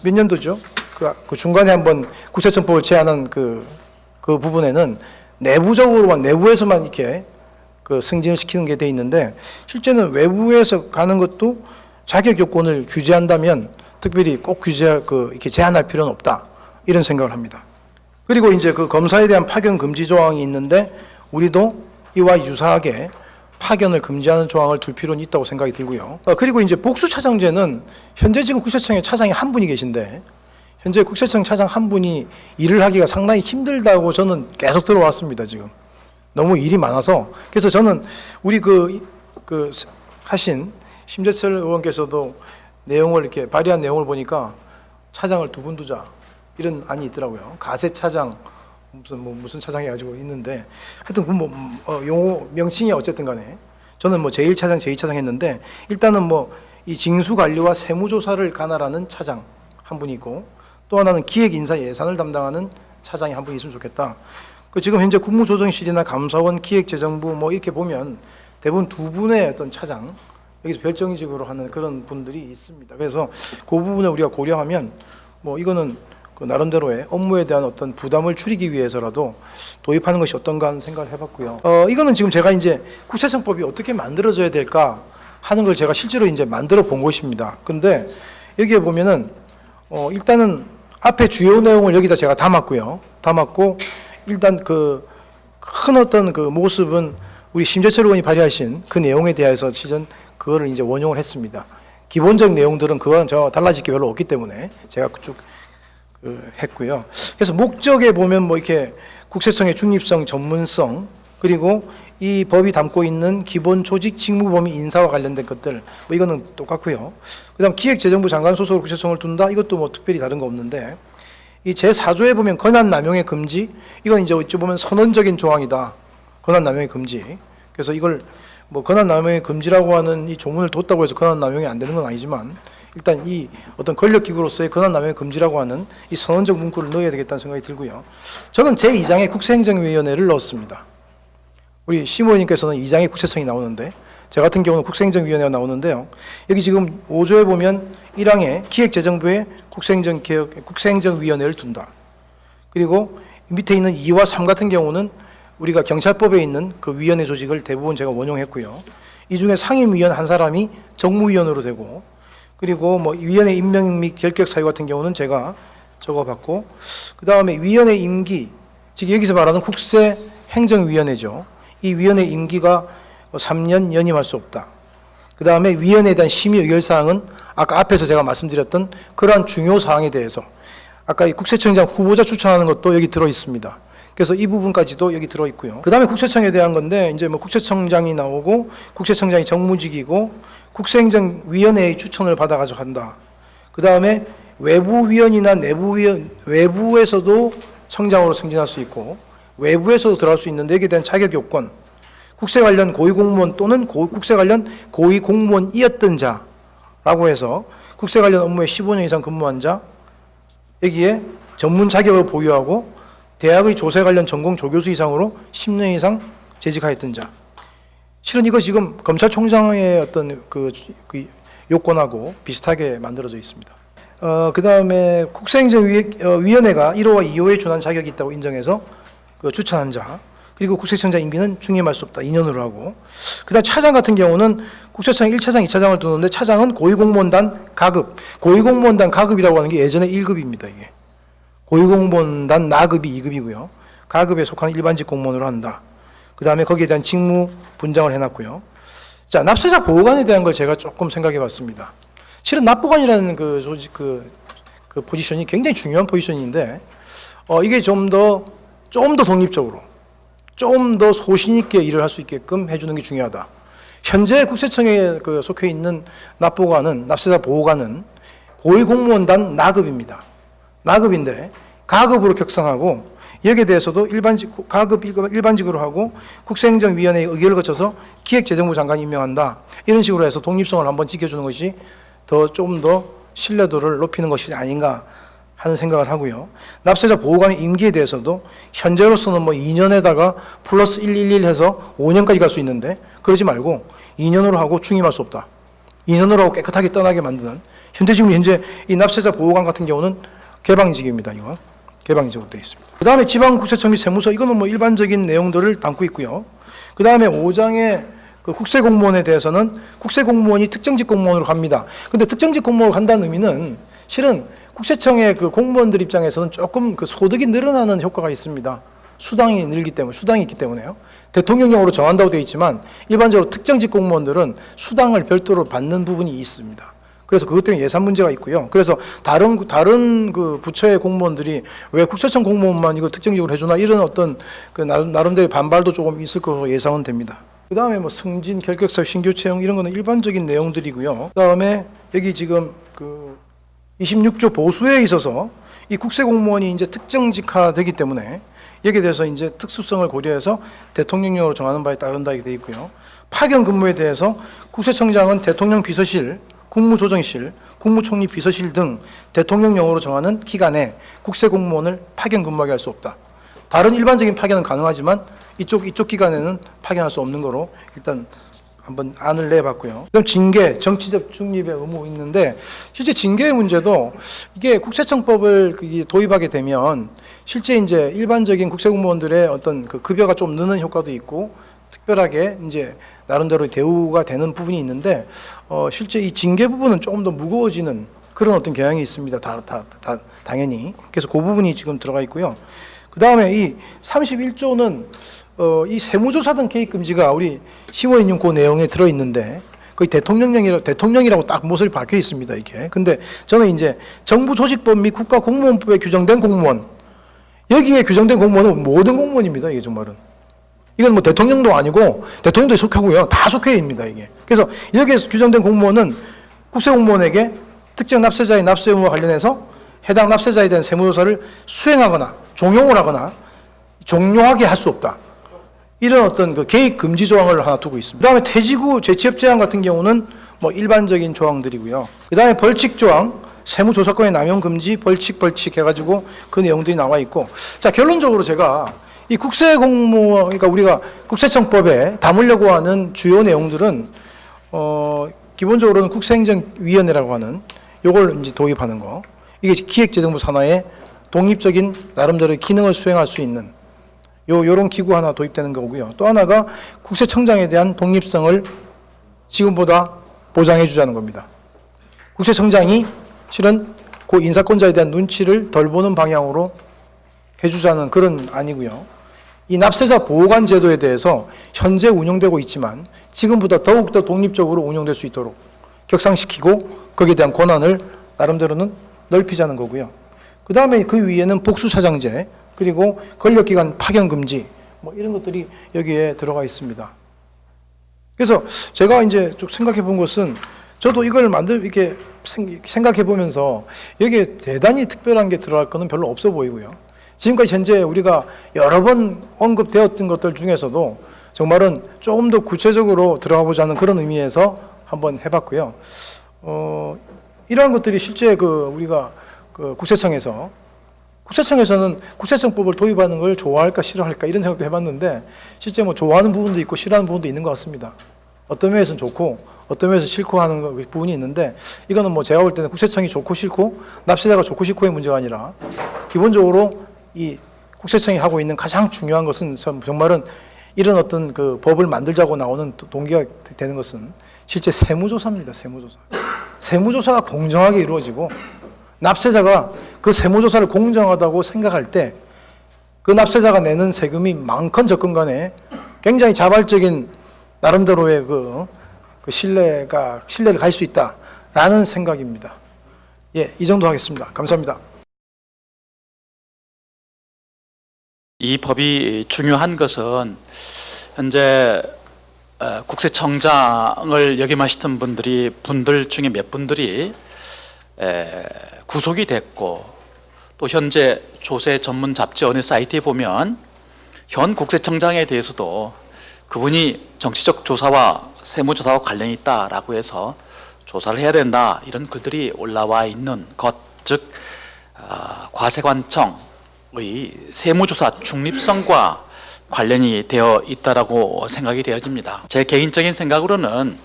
몇 년도죠? 그 중간에 한번 국세청법을 제안한 그 부분에는 내부적으로만 내부에서만 이렇게 승진을 시키는 게 돼 있는데 실제는 외부에서 가는 것도 자격 요건을 규제한다면 특별히 꼭 이렇게 제한할 필요는 없다 이런 생각을 합니다. 그리고 이제 그 검사에 대한 파견 금지 조항이 있는데 우리도 이와 유사하게 파견을 금지하는 조항을 둘 필요는 있다고 생각이 들고요. 그리고 이제 복수차장제는 현재 지금 국세청에 차장이 한 분이 계신데 현재 국세청 차장 한 분이 일을 하기가 상당히 힘들다고 저는 계속 들어왔습니다. 지금 너무 일이 많아서. 그래서 저는 우리 하신 심재철 의원께서도 내용을 이렇게 발의한 내용을 보니까 차장을 두 분 두자 이런 안이 있더라고요. 가세 차장 무슨 차장이 가지고 있는데 하여튼 용어 명칭이 어쨌든 간에 저는 제1차장, 제2차장 했는데 일단은 이 징수 관리와 세무조사를 관할하는 차장 한 분이 있고 또 하나는 기획 인사 예산을 담당하는 차장이 한 분이 있으면 좋겠다. 지금 현재 국무조정실이나 감사원, 기획재정부 이렇게 보면 대부분 두 분의 어떤 차장 여기서 별정직으로 하는 그런 분들이 있습니다. 그래서 그 부분을 우리가 고려하면 이거는 나름대로의 업무에 대한 어떤 부담을 줄이기 위해서라도 도입하는 것이 어떤가 하는 생각을 해봤고요. 이거는 지금 제가 이제 국세청법이 어떻게 만들어져야 될까 하는 걸 제가 실제로 이제 만들어 본 것입니다. 근데 여기에 보면은 일단은 앞에 주요 내용을 여기다 제가 담았고요. 담았고 일단 큰 어떤 모습은 우리 심재철 의원이 발의하신 그 내용에 대해서 실은 그거를 이제 원용을 했습니다. 기본적 내용들은 그건 달라질 게 별로 없기 때문에 제가 쭉 했고요. 그래서 목적에 보면 이렇게 국세청의 중립성, 전문성 그리고 이 법이 담고 있는 기본 조직 직무 범위 인사와 관련된 것들 이거는 똑같고요. 그다음 기획재정부 장관 소속으로 국세청을 둔다 이것도 특별히 다른 거 없는데 이 제4조에 보면 권한 남용의 금지 이건 이제 어찌 보면 선언적인 조항이다. 권한 남용의 금지. 그래서 이걸 권한 남용의 금지라고 하는 이 조문을 뒀다고 해서 권한 남용이 안 되는 건 아니지만 일단 이 어떤 권력기구로서의 권한 남용의 금지라고 하는 이 선언적 문구를 넣어야 되겠다는 생각이 들고요. 저는 제2장에 국세행정위원회를 넣었습니다. 우리 심 의원님께서는 2장에 국세청이 나오는데 저 같은 경우는 국세행정위원회가 나오는데요. 여기 지금 5조에 보면 1항에 기획재정부에 국세행정위원회를 둔다. 그리고 밑에 있는 2와 3 같은 경우는 우리가 경찰법에 있는 그 위원회 조직을 대부분 제가 원용했고요. 이 중에 상임위원 한 사람이 정무위원으로 되고 그리고 위원회 임명 및 결격 사유 같은 경우는 제가 적어봤고 그 다음에 위원회 임기 즉 여기서 말하는 국세행정위원회죠. 이 위원회 임기가 3년 연임할 수 없다. 그 다음에 위원회에 대한 심의 의결사항은 아까 앞에서 제가 말씀드렸던 그러한 중요 사항에 대해서 아까 이 국세청장 후보자 추천하는 것도 여기 들어 있습니다. 그래서 이 부분까지도 여기 들어 있고요. 그 다음에 국세청에 대한 건데 이제 국세청장이 나오고 국세청장이 정무직이고 국세행정위원회의 추천을 받아가지고 한다. 그 다음에 외부위원이나 내부위원 외부에서도 청장으로 승진할 수 있고 외부에서도 들어갈 수 있는데 여기에 대한 자격 요건 국세 관련 고위공무원 또는 국세 관련 고위공무원이었던 자라고 해서 국세 관련 업무에 15년 이상 근무한 자 여기에 전문 자격을 보유하고 대학의 조세 관련 전공 조교수 이상으로 10년 이상 재직하였던 자. 실은 이거 지금 검찰총장의 어떤 그 요건하고 비슷하게 만들어져 있습니다. 그 다음에 국세행정위원회가 1호와 2호에 준한 자격이 있다고 인정해서 추천한 자. 그리고 국세청장 임기는 중임할 수 없다. 2년으로 하고. 그 다음 차장 같은 경우는 국세청 1차장, 2차장을 두는데 차장은 고위공무원단 가급. 고위공무원단 가급이라고 하는 게 예전에 1급입니다. 이게. 고위공무원단 나급이 2급이고요. 가급에 속한 일반직 공무원으로 한다. 그 다음에 거기에 대한 직무 분장을 해놨고요. 자, 납세자 보호관에 대한 걸 제가 조금 생각해 봤습니다. 실은 납보관이라는 그 조직, 그 포지션이 굉장히 중요한 포지션인데, 이게 좀 더 독립적으로, 좀 더 소신있게 일을 할 수 있게끔 해주는 게 중요하다. 현재 국세청에 속해 있는 납보관은, 납세자 보호관은 고위공무원단 나급입니다. 나급인데, 가급으로 격상하고, 여기에 대해서도 일반직으로 하고 국세행정위원회의 의결을 거쳐서 기획재정부 장관이 임명한다. 이런 식으로 해서 독립성을 한번 지켜주는 것이 조금 더 신뢰도를 높이는 것이 아닌가 하는 생각을 하고요. 납세자 보호관의 임기에 대해서도 현재로서는 뭐 2년에다가 플러스 111 해서 5년까지 갈 수 있는데 그러지 말고 2년으로 하고 중임할 수 없다. 2년으로 하고 깨끗하게 떠나게 만드는 현재 이 납세자 보호관 같은 경우는 개방직입니다. 이거 개방직으로 되어 있습니다. 그 다음에 지방국세청 및 세무서 이거는 뭐 일반적인 내용들을 담고 있고요. 그 다음에 5장의 그 국세공무원에 대해서는 국세공무원이 특정직 공무원으로 갑니다. 근데 특정직 공무원으로 간다는 의미는 실은 국세청의 그 공무원들 입장에서는 조금 그 소득이 늘어나는 효과가 있습니다. 수당이 있기 때문에요. 대통령령으로 정한다고 되어 있지만 일반적으로 특정직 공무원들은 수당을 별도로 받는 부분이 있습니다. 그래서 그것 때문에 예산 문제가 있고요. 그래서 다른 그 부처의 공무원들이 왜 국세청 공무원만 이거 특정직으로 해주나 이런 어떤 그 나름대로 반발도 조금 있을 것으로 예상은 됩니다. 그 다음에 뭐 승진, 결격사, 신규 채용 이런 거는 일반적인 내용들이고요. 그 다음에 여기 지금 그 26조 보수에 있어서 이 국세공무원이 이제 특정직화되기 때문에 여기에 대해서 이제 특수성을 고려해서 대통령령으로 정하는 바에 따른다 이렇게 되어 있고요. 파견 근무에 대해서 국세청장은 대통령 비서실, 국무조정실, 국무총리 비서실 등 대통령령으로 정하는 기관에 국세공무원을 파견 근무하게 할 수 없다. 다른 일반적인 파견은 가능하지만 이쪽 기관에는 파견할 수 없는 거로 일단 한번 안을 내봤고요. 그럼 징계, 정치적 중립의 의무 있는데 실제 징계의 문제도 이게 국세청법을 도입하게 되면 실제 이제 일반적인 국세공무원들의 어떤 그 급여가 좀 느는 효과도 있고 특별하게 이제 나름대로 대우가 되는 부분이 있는데 실제 이 징계 부분은 조금 더 무거워지는 그런 어떤 경향이 있습니다. 당연히. 그래서 그 부분이 지금 들어가 있고요. 그 다음에 이 31조는 이 세무조사 등 개입 금지가 우리 10호 인용 그 내용에 들어 있는데 거의 대통령이라고 딱 못을 박혀 있습니다, 이게. 근데 저는 이제 정부 조직법 및 국가공무원법에 규정된 공무원, 여기에 규정된 공무원은 모든 공무원입니다, 이게 정말은. 이건 뭐 대통령도 아니고 대통령도 속하고요. 다 속해입니다, 이게. 그래서 여기에 규정된 공무원은 국세공무원에게 특정 납세자의 납세 의무와 관련해서 해당 납세자에 대한 세무조사를 수행하거나 종용을 하거나 종료하게 할 수 없다. 이런 어떤 그 개입 금지 조항을 하나 두고 있습니다. 그다음에 퇴직 후 재취업 제한 같은 경우는 뭐 일반적인 조항들이고요. 그다음에 벌칙 조항, 세무조사권의 남용 금지, 벌칙 해가지고 그 내용들이 나와 있고. 자, 결론적으로 제가 이 국세공무원, 그러니까 우리가 국세청법에 담으려고 하는 주요 내용들은 기본적으로는 국세행정위원회라고 하는 요걸 이제 도입하는 거. 이게 기획재정부 산하에 독립적인 나름대로의 기능을 수행할 수 있는 요런 기구 하나 도입되는 거고요. 또 하나가 국세청장에 대한 독립성을 지금보다 보장해 주자는 겁니다. 국세청장이 실은 그 인사권자에 대한 눈치를 덜 보는 방향으로 해주자는 그런 안이고요. 이 납세자 보호관 제도에 대해서 현재 운영되고 있지만 지금보다 더욱더 독립적으로 운영될 수 있도록 격상시키고 거기에 대한 권한을 나름대로는 넓히자는 거고요. 그 다음에 그 위에는 복수사장제, 그리고 권력기관 파견 금지, 뭐 이런 것들이 여기에 들어가 있습니다. 그래서 제가 이제 쭉 생각해 본 것은 저도 이걸 이렇게 생각해 보면서 여기에 대단히 특별한 게 들어갈 거는 별로 없어 보이고요. 지금까지 현재 우리가 여러 번 언급되었던 것들 중에서도 정말은 조금 더 구체적으로 들어가 보자는 그런 의미에서 한번 해봤고요. 이러한 것들이 실제 우리가 국세청에서는 국세청법을 도입하는 걸 좋아할까 싫어할까 이런 생각도 해봤는데 실제 뭐 좋아하는 부분도 있고 싫어하는 부분도 있는 것 같습니다. 어떤 면에서는 좋고 어떤 면에서 싫고 하는 부분이 있는데 이거는 뭐 제가 볼 때는 국세청이 좋고 싫고 납세자가 좋고 싫고의 문제가 아니라 기본적으로 이 국세청이 하고 있는 가장 중요한 것은 정말은 이런 어떤 그 법을 만들자고 나오는 동기가 되는 것은 실제 세무조사입니다. 세무조사가 공정하게 이루어지고 납세자가 그 세무조사를 공정하다고 생각할 때 그 납세자가 내는 세금이 많건 적건 간에 굉장히 자발적인 나름대로의 신뢰를 갈 수 있다라는 생각입니다. 예, 이 정도 하겠습니다. 감사합니다. 이 법이 중요한 것은 현재 국세청장을 역임하시던 분들 중에 몇 분들이 구속이 됐고 또 현재 조세 전문 잡지 어느 사이트에 보면 현 국세청장에 대해서도 그분이 정치적 조사와 세무조사와 관련이 있다라고 해서 조사를 해야 된다, 이런 글들이 올라와 있는 것, 즉 과세관청의 세무조사 중립성과 관련이 되어 있다라고 생각이 되어집니다. 제 개인적인 생각으로는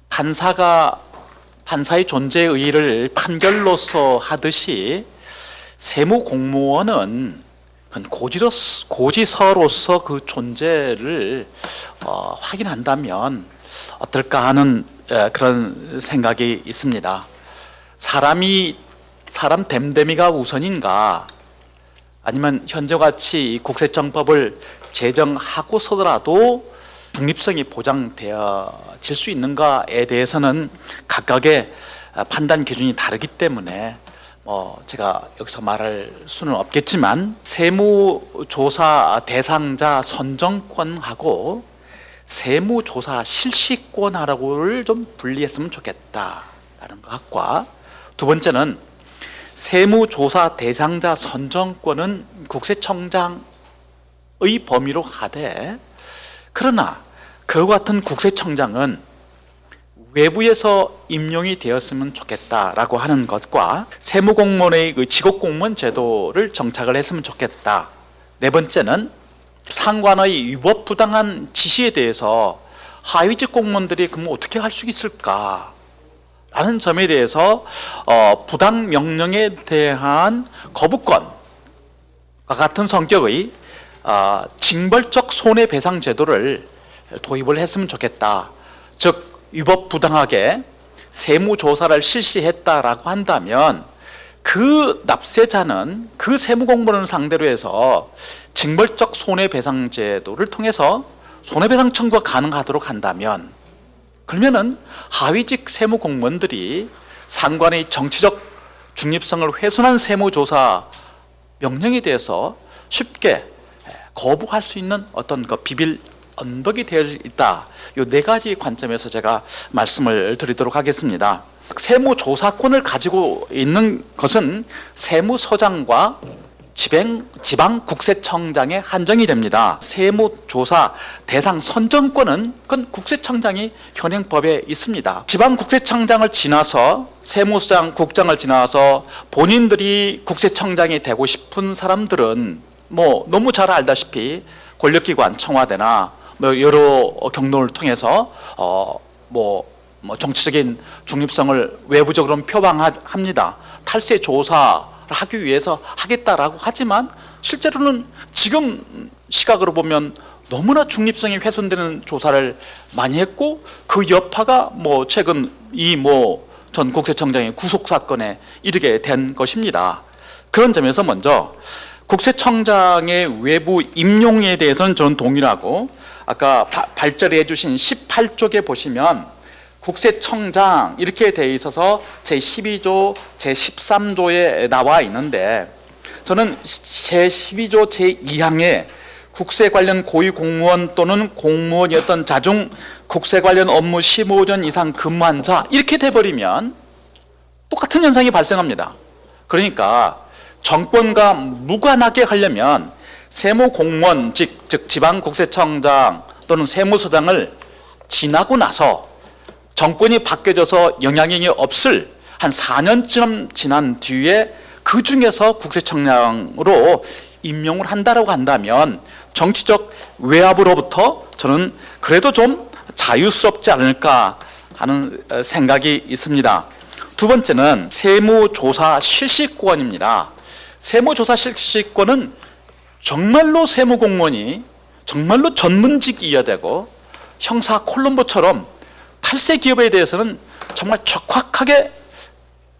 판사의 존재 의의를 판결로서 하듯이 세무 공무원은 고지서로서 그 존재를 확인한다면 어떨까 하는 그런 생각이 있습니다. 사람 됨됨이가 우선인가, 아니면 현재같이 이 국세청법을 제정하고서라도 중립성이 보장되어질 수 있는가에 대해서는 각각의 판단 기준이 다르기 때문에 제가 여기서 말할 수는 없겠지만, 세무조사 대상자 선정권하고 세무조사 실시권하고를 좀 분리했으면 좋겠다라는 것과, 두 번째는 세무조사 대상자 선정권은 국세청장의 범위로 하되, 그러나 그와 같은 국세청장은 외부에서 임용이 되었으면 좋겠다라고 하는 것과, 세무공무원의 직업공무원 제도를 정착을 했으면 좋겠다. 네 번째는 상관의 위법부당한 지시에 대해서 하위직 공무원들이 그럼 어떻게 할 수 있을까 라는 점에 대해서 부당 명령에 대한 거부권과 같은 성격의 징벌적 손해배상 제도를 도입을 했으면 좋겠다. 즉 위법부당하게 세무조사를 실시했다라고 한다면 그 납세자는 그 세무공무원을 상대로 해서 징벌적 손해배상 제도를 통해서 손해배상 청구가 가능하도록 한다면, 그러면은 하위직 세무공무원들이 상관의 정치적 중립성을 훼손한 세무조사 명령에 대해서 쉽게 거부할 수 있는 어떤 그 비빌 언덕이 되어 있다. 이 네 가지 관점에서 제가 말씀을 드리도록 하겠습니다. 세무조사권을 가지고 있는 것은 세무서장과 지방국세청장에 한정이 됩니다. 세무조사 대상 선정권은 그건 국세청장이 현행법에 있습니다. 지방국세청장을 지나서 세무서장, 국장을 지나서 본인들이 국세청장이 되고 싶은 사람들은 너무 잘 알다시피 권력기관 청와대나 여러 경로를 통해서 정치적인 중립성을 외부적으로 표방합니다. 탈세 조사를 하기 위해서 하겠다라고 하지만 실제로는 지금 시각으로 보면 너무나 중립성이 훼손되는 조사를 많이 했고, 그 여파가 최근 전 국세청장의 구속 사건에 이르게 된 것입니다. 그런 점에서 먼저 국세청장의 외부 임용에 대해서는 저는 동일하고, 아까 발제해 주신 18쪽에 보시면 국세청장 이렇게 돼 있어서 제12조, 제13조에 나와 있는데, 저는 제12조 제2항에 국세 관련 고위 공무원 또는 공무원이었던 자중 국세 관련 업무 15년 이상 근무한 자, 이렇게 돼버리면 똑같은 현상이 발생합니다. 그러니까 정권과 무관하게 하려면 세무공무원 즉 지방국세청장 또는 세무서장을 지나고 나서 정권이 바뀌어져서 영향력이 없을 한 4년쯤 지난 뒤에 그 중에서 국세청장으로 임명을 한다라고 한다면 정치적 외압으로부터 저는 그래도 좀 자유스럽지 않을까 하는 생각이 있습니다. 두 번째는 세무조사 실시권입니다. 세무조사 실시권은 정말로 세무공무원이 정말로 전문직이어야 되고, 형사 콜럼보처럼 탈세 기업에 대해서는 정말 적확하게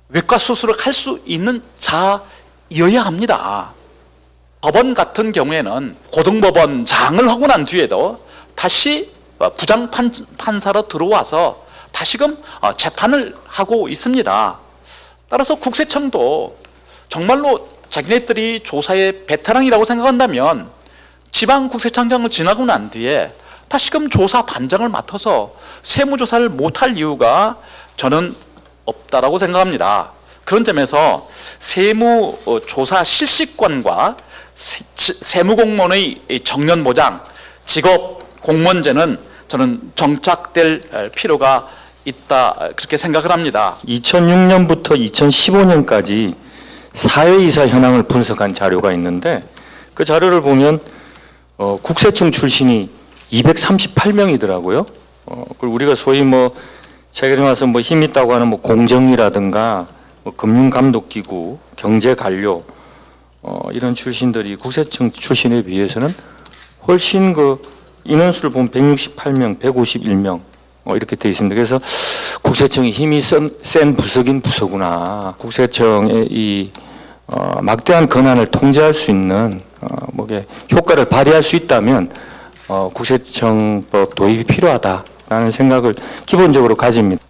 외과 수술을 할 수 있는 자여야 합니다. 법원 같은 경우에는 고등법원장을 하고 난 뒤에도 다시 부장판사로 들어와서 다시금 재판을 하고 있습니다. 따라서 국세청도 정말로 자기네들이 조사의 베테랑이라고 생각한다면 지방국세청장을 지나고 난 뒤에 다시금 조사 반장을 맡아서 세무조사를 못할 이유가 저는 없다라고 생각합니다. 그런 점에서 세무조사 실시권과 세무공무원의 정년보장, 직업공무원제는 저는 정착될 필요가 있다 그렇게 생각을 합니다. 2006년부터 2015년까지 사회이사 현황을 분석한 자료가 있는데 그 자료를 보면 국세청 출신이 238명이더라고요. 그리고 우리가 소위 뭐 최근에 와서 뭐 힘 있다고 하는 뭐 공정이라든가 뭐 금융감독기구, 경제관료 이런 출신들이 국세청 출신에 비해서는 훨씬 그 인원수를 보면 168명, 151명 이렇게 돼 있습니다. 그래서 국세청이 힘이 센 부서긴 부서구나. 국세청의 이 막대한 권한을 통제할 수 있는 뭐게 효과를 발휘할 수 있다면 국세청법 도입이 필요하다라는 생각을 기본적으로 가집니다.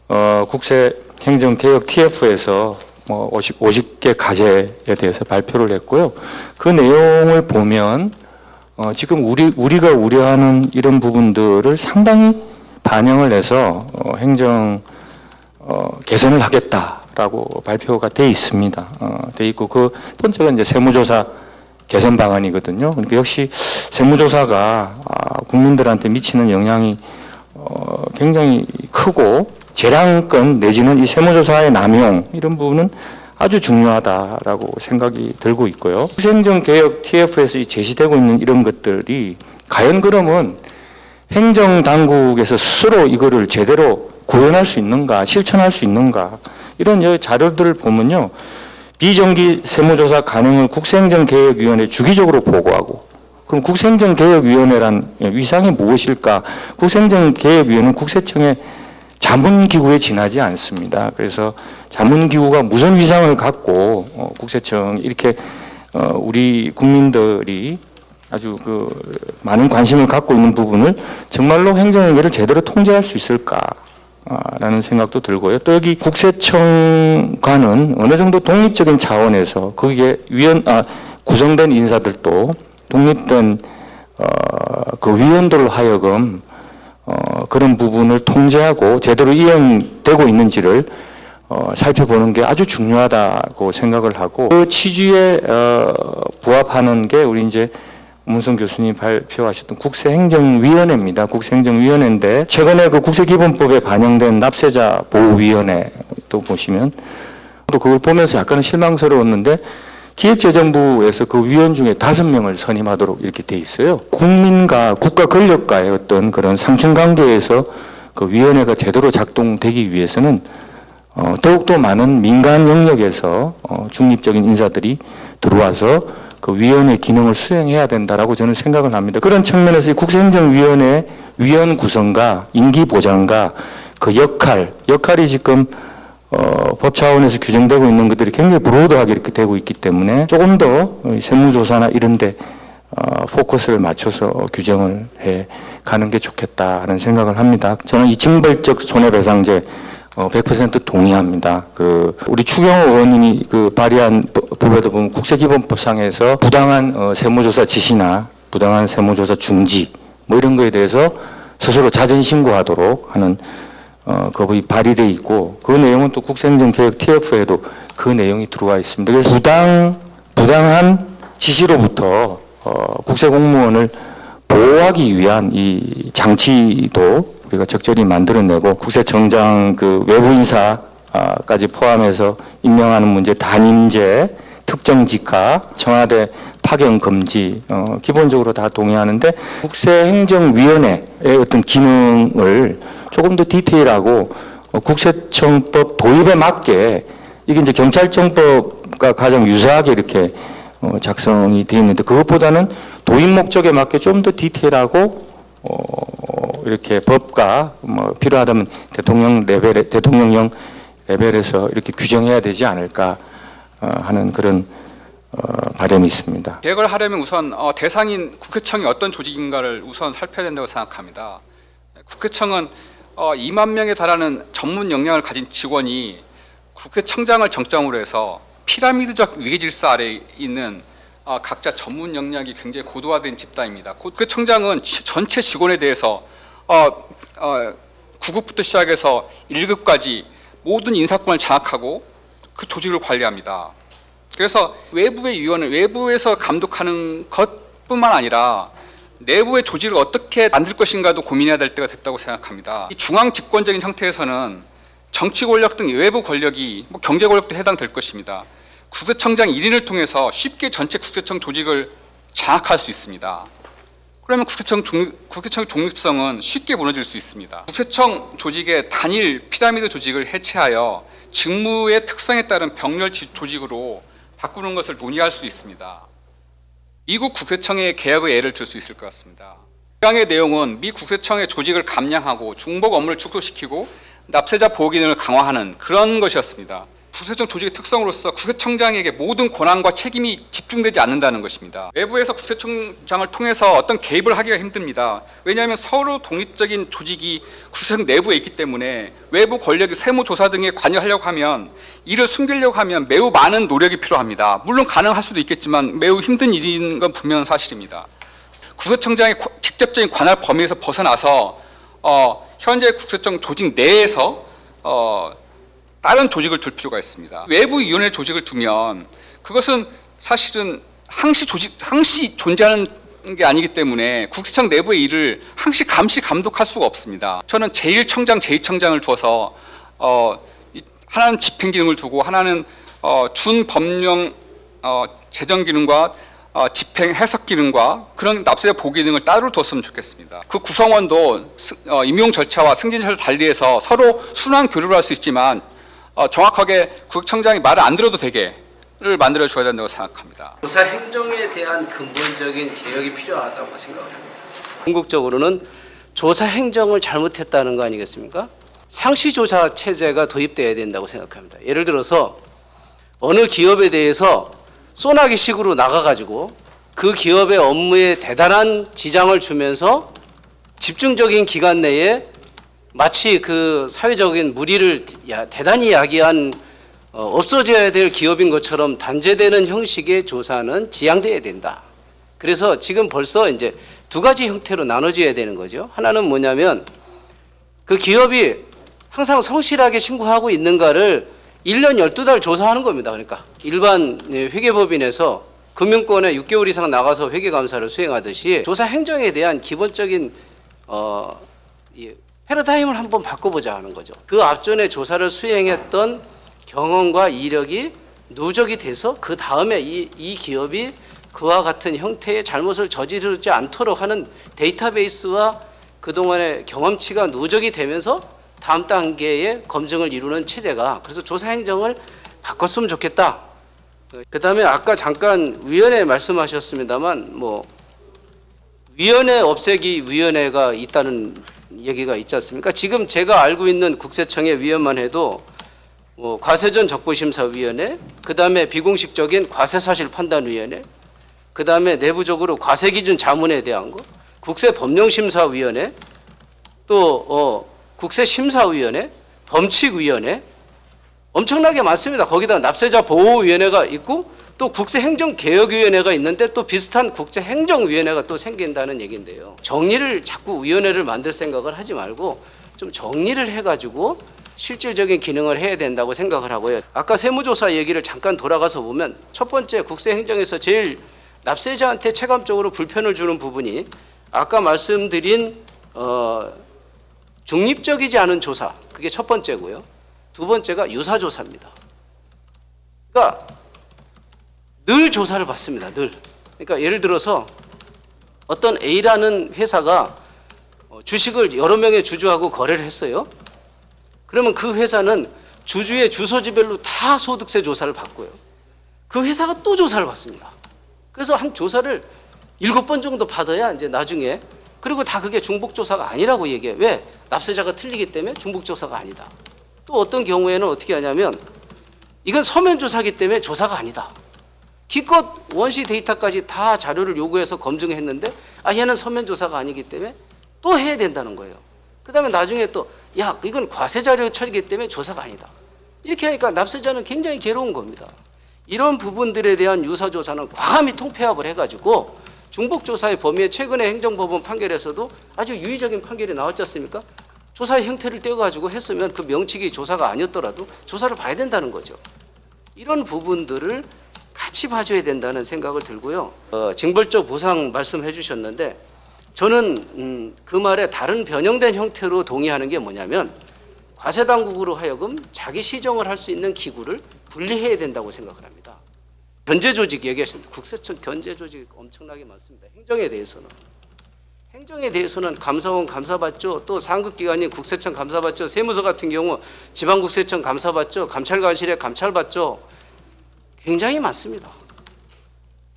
국세행정개혁 TF에서 50개 과제에 대해서 발표를 했고요. 그 내용을 보면 지금 우리가 우려하는 이런 부분들을 상당히 반영을 해서 행정 개선을 하겠다라고 발표가 돼 있습니다. 돼 있고 그 번째가 이제 세무조사 개선 방안이거든요. 그러니까 역시 세무조사가 국민들한테 미치는 영향이 굉장히 크고 재량권 내지는 이 세무조사의 남용 이런 부분은 아주 중요하다라고 생각이 들고 있고요. 국세행정개혁 TF에서 제시되고 있는 이런 것들이 과연 그러면 행정당국에서 스스로 이거를 제대로 구현할 수 있는가, 실천할 수 있는가 이런 자료들을 보면요. 비정기 세무조사 가능을 국세행정개혁위원회에 주기적으로 보고하고 그럼 국세행정개혁위원회란 위상이 무엇일까? 국세행정개혁위원회는 국세청의 자문기구에 지나지 않습니다. 그래서 자문기구가 무슨 위상을 갖고 국세청이 이렇게 우리 국민들이 아주 그 많은 관심을 갖고 있는 부분을 정말로 행정행위를 제대로 통제할 수 있을까라는 생각도 들고요. 또 여기 국세청과는 어느 정도 독립적인 차원에서 거기에 구성된 인사들도 독립된 그 위원들로 하여금 그런 부분을 통제하고 제대로 이행되고 있는지를 살펴보는 게 아주 중요하다고 생각을 하고 그 취지에 부합하는 게 우리 이제 문성 교수님 발표하셨던 국세행정위원회입니다. 국세행정위원회인데 최근에 그 국세기본법에 반영된 납세자 보호위원회 또 보시면 또 그걸 보면서 약간은 실망스러웠는데 기획재정부에서 그 위원 중에 5명을 선임하도록 이렇게 돼 있어요. 국민과 국가 권력과의 어떤 그런 상충관계에서 그 위원회가 제대로 작동되기 위해서는 더욱더 많은 민간 영역에서 중립적인 인사들이 들어와서 그 위원회 기능을 수행해야 된다라고 저는 생각을 합니다. 그런 측면에서 국세행정위원회 위원 구성과 임기 보장과 그 역할이 지금 법 차원에서 규정되고 있는 것들이 굉장히 브로드하게 이렇게 되고 있기 때문에 조금 더 세무조사나 이런 데 포커스를 맞춰서 규정을 해 가는 게 좋겠다 하는 생각을 합니다. 저는 이 징벌적 손해배상제 100% 동의합니다. 우리 추경호 의원님이 발의한 법에도 보면 국세기본법상에서 부당한 세무조사 지시나 부당한 세무조사 중지 뭐 이런 거에 대해서 스스로 자진 신고하도록 하는 법이 발의되어 있고 그 내용은 또 국세행정개혁 TF에도 그 내용이 들어와 있습니다. 그래서 부당한 지시로부터 국세공무원을 보호하기 위한 이 장치도 우리가 적절히 만들어내고 국세청장 그 외부 인사까지 포함해서 임명하는 문제, 단임제, 특정 직하, 청와대 파견 금지 기본적으로 다 동의하는데 국세행정위원회의 어떤 기능을 조금 더 디테일하고 국세청법 도입에 맞게 이게 이제 경찰청법과 가장 유사하게 이렇게 작성이 되어 있는데 그것보다는 도입 목적에 맞게 좀 더 디테일하고 이렇게 법과 뭐 필요하다면 대통령령 레벨에서 이렇게 규정해야 되지 않을까 하는 그런 바람이 있습니다. 개혁을 하려면 우선 대상인 국회청이 어떤 조직인가를 우선 살펴야 된다고 생각합니다. 국회청은 2만 명에 달하는 전문 역량을 가진 직원이 국회청장을 정점으로 해서 피라미드적 위계질서 아래에 있는 각자 전문 역량이 굉장히 고도화된 집단입니다. 국회청장은 전체 직원에 대해서 9급부터 시작해서 1급까지 모든 인사권을 장악하고 그 조직을 관리합니다. 그래서 외부의 위원회, 외부에서 감독하는 것뿐만 아니라 내부의 조직을 어떻게 만들 것인가도 고민해야 될 때가 됐다고 생각합니다. 이 중앙 집권적인 형태에서는 정치 권력 등 외부 권력이 경제 권력도 해당될 것입니다. 국세청장 1인을 통해서 쉽게 전체 국세청 조직을 장악할 수 있습니다. 그러면 국세청의 중립성은 쉽게 무너질 수 있습니다. 국세청 조직의 단일 피라미드 조직을 해체하여 직무의 특성에 따른 병렬 조직으로 바꾸는 것을 논의할 수 있습니다. 미국 국세청의 개혁의 예를 들 수 있을 것 같습니다. 개혁의 내용은 미 국세청의 조직을 감량하고 중복 업무를 축소시키고 납세자 보호 기능을 강화하는 그런 것이었습니다. 국세청 조직의 특성으로서 국세청장에게 모든 권한과 책임이 집중되지 않는다는 것입니다. 외부에서 국세청장을 통해서 어떤 개입을 하기가 힘듭니다. 왜냐하면 서로 독립적인 조직이 국세청 내부에 있기 때문에 외부 권력이 세무조사 등에 관여하려고 하면, 이를 숨기려고 하면 매우 많은 노력이 필요합니다. 물론 가능할 수도 있겠지만 매우 힘든 일인 건 분명한 사실입니다. 국세청장의 직접적인 관할 범위에서 벗어나서 현재 국세청 조직 내에서 다른 조직을 둘 필요가 있습니다. 외부위원회 조직을 두면 그것은 사실은 항시 존재하는 게 아니기 때문에 국세청 내부의 일을 항시 감시 감독할 수가 없습니다. 저는 제1청장, 제2청장을 두어서 하나는 집행 기능을 두고 하나는 준법령 재정 기능과 집행 해석 기능과 그런 납세자 보호 기능을 따로 뒀으면 좋겠습니다. 그 구성원도 임용 절차와 승진 절차를 달리해서 서로 순환 교류를 할 수 있지만 정확하게 국세청장이 말을 안 들어도 되게를 만들어 줘야 된다고 생각합니다. 조사 행정에 대한 근본적인 개혁이 필요하다고 생각합니다. 궁극적으로는 조사 행정을 잘못했다는 거 아니겠습니까? 상시 조사 체제가 도입돼야 된다고 생각합니다. 예를 들어서 어느 기업에 대해서 소나기식으로 나가가지고 그 기업의 업무에 대단한 지장을 주면서 집중적인 기간 내에 마치 그 사회적인 물의를 대단히 야기한 없어져야 될 기업인 것처럼 단죄되는 형식의 조사는 지양돼야 된다. 그래서 지금 벌써 이제 두 가지 형태로 나눠져야 되는 거죠. 하나는 뭐냐면 그 기업이 항상 성실하게 신고하고 있는가를 1년 12달 조사하는 겁니다. 그러니까 일반 회계법인에서 금융권에 6개월 이상 나가서 회계감사를 수행하듯이 조사 행정에 대한 기본적인 패러다임을 한번 바꿔보자 하는 거죠. 그 앞전에 조사를 수행했던 경험과 이력이 누적이 돼서 그 다음에 이 기업이 그와 같은 형태의 잘못을 저지르지 않도록 하는 데이터베이스와 그동안의 경험치가 누적이 되면서 다음 단계의 검증을 이루는 체제가, 그래서 조사 행정을 바꿨으면 좋겠다. 그다음에 아까 잠깐 위원회 말씀하셨습니다만 위원회 없애기 위원회가 있다는 얘기가 있지 않습니까? 지금 제가 알고 있는 국세청의 위원만 해도 과세전 적부심사위원회, 그다음에 비공식적인 과세사실판단위원회, 그다음에 내부적으로 과세기준 자문에 대한 거, 국세법령심사위원회, 또 국세심사위원회, 범칙위원회, 엄청나게 많습니다. 거기다 납세자 보호위원회가 있고 또 국세행정개혁위원회가 있는데 또 비슷한 국세행정위원회가 또 생긴다는 얘기인데요. 정리를 자꾸 위원회를 만들 생각을 하지 말고 좀 정리를 해가지고 실질적인 기능을 해야 된다고 생각을 하고요. 아까 세무조사 얘기를 잠깐 돌아가서 보면 첫 번째 국세행정에서 제일 납세자한테 체감적으로 불편을 주는 부분이 아까 말씀드린 중립적이지 않은 조사, 그게 첫 번째고요. 두 번째가 유사조사입니다. 그러니까 늘 조사를 받습니다. 늘. 그러니까 예를 들어서 어떤 A라는 회사가 주식을 여러 명의 주주하고 거래를 했어요. 그러면 그 회사는 주주의 주소지별로 다 소득세 조사를 받고요. 그 회사가 또 조사를 받습니다. 그래서 한 조사를 7번 정도 받아야 이제 나중에, 그리고 다 그게 중복조사가 아니라고 얘기해요. 왜? 납세자가 틀리기 때문에 중복조사가 아니다. 또 어떤 경우에는 어떻게 하냐면 이건 서면조사기 때문에 조사가 아니다. 기껏 원시 데이터까지 다 자료를 요구해서 검증했는데 얘는 서면조사가 아니기 때문에 또 해야 된다는 거예요. 그 다음에 나중에 또 이건 과세자료 처리기 때문에 조사가 아니다. 이렇게 하니까 납세자는 굉장히 괴로운 겁니다. 이런 부분들에 대한 유사조사는 과감히 통폐합을 해가지고 중복조사의 범위에 최근에 행정법원 판결에서도 아주 유의적인 판결이 나왔지 않습니까? 조사의 형태를 떼어가지고 했으면 그 명칭이 조사가 아니었더라도 조사를 봐야 된다는 거죠. 이런 부분들을 같이 봐줘야 된다는 생각을 들고요. 징벌적 보상 말씀해 주셨는데 저는 그 말에 다른 변형된 형태로 동의하는 게 뭐냐면 과세당국으로 하여금 자기 시정을 할 수 있는 기구를 분리해야 된다고 생각을 합니다. 견제조직 얘기하셨는데 국세청 견제조직 엄청나게 많습니다. 행정에 대해서는 감사원 감사받죠. 또 상급기관인 국세청 감사받죠. 세무서 같은 경우 지방국세청 감사받죠. 감찰관실에 감찰받죠. 굉장히 많습니다.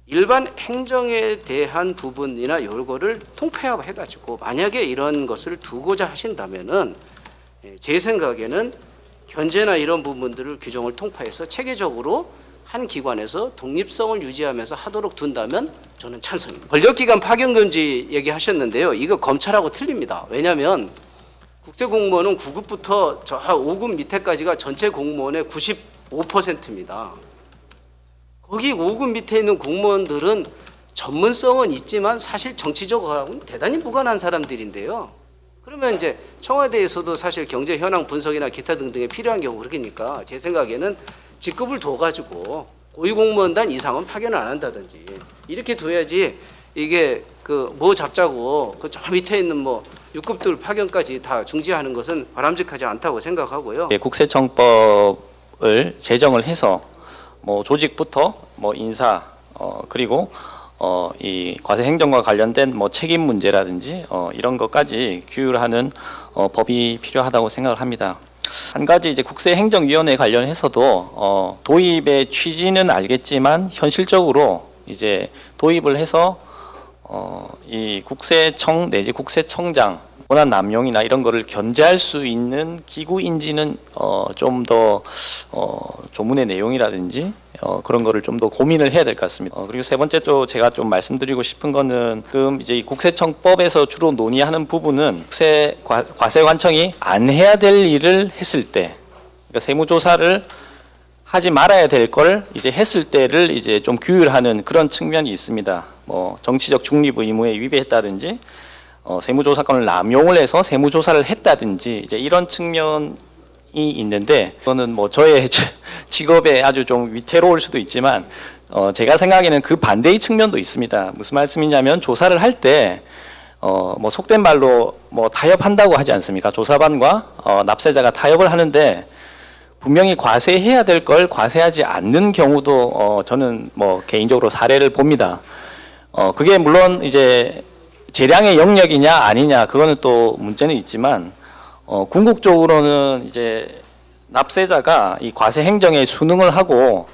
일반 행정에 대한 부분이나 이거를 통폐합해가지고 만약에 이런 것을 두고자 하신다면은 제 생각에는 견제나 이런 부분들을 규정을 통폐해서 체계적으로 한 기관에서 독립성을 유지하면서 하도록 둔다면 저는 찬성입니다. 권력기관 파견금지 얘기하셨는데요. 이거 검찰하고 틀립니다. 왜냐하면 국세공무원은 9급부터 저 5급 밑에까지가 전체 공무원의 95%입니다. 거기 5급 밑에 있는 공무원들은 전문성은 있지만 사실 정치적으로는 대단히 무관한 사람들인데요. 그러면 이제 청와대에서도 사실 경제 현황 분석이나 기타 등등에 필요한 경우 그러니까 제 생각에는 직급을 둬가지고 고위공무원단 이상은 파견을 안 한다든지 이렇게 둬야지 이게 그 뭐 잡자고 그 저 밑에 있는 뭐 6급들 파견까지 다 중지하는 것은 바람직하지 않다고 생각하고요. 국세청법을 제정을 해서 뭐 조직부터 뭐 인사 그리고 이 과세 행정과 관련된 뭐 책임 문제라든지 이런 것까지 규율하는 법이 필요하다고 생각을 합니다. 한 가지 이제 국세행정위원회 관련해서도 도입의 취지는 알겠지만 현실적으로 이제 도입을 해서 이 국세청 내지 국세청장 권한 남용이나 이런 거를 견제할 수 있는 기구인지는 좀 더 조문의 내용이라든지 그런 거를 좀 더 고민을 해야 될 것 같습니다. 그리고 세 번째 또 제가 좀 말씀드리고 싶은 거는 지금 이제 이 국세청법에서 주로 논의하는 부분은 과세관청이 안 해야 될 일을 했을 때, 그러니까 세무조사를 하지 말아야 될 걸 이제 했을 때를 이제 좀 규율하는 그런 측면이 있습니다. 뭐 정치적 중립 의무에 위배했다든지 세무조사권을 남용을 해서 세무조사를 했다든지 이제 이런 측면이 있는데 그거는 뭐 저의 직업에 아주 좀 위태로울 수도 있지만 제가 생각에는 그 반대의 측면도 있습니다. 무슨 말씀이냐면 조사를 할 때 뭐 속된 말로 뭐 타협한다고 하지 않습니까? 조사반과 납세자가 타협을 하는데 분명히 과세해야 될 걸 과세하지 않는 경우도 저는 뭐 개인적으로 사례를 봅니다. 그게 물론 이제 재량의 영역이냐 아니냐 그거는 또 문제는 있지만 궁극적으로는 이제 납세자가 이 과세 행정에 순응을 하고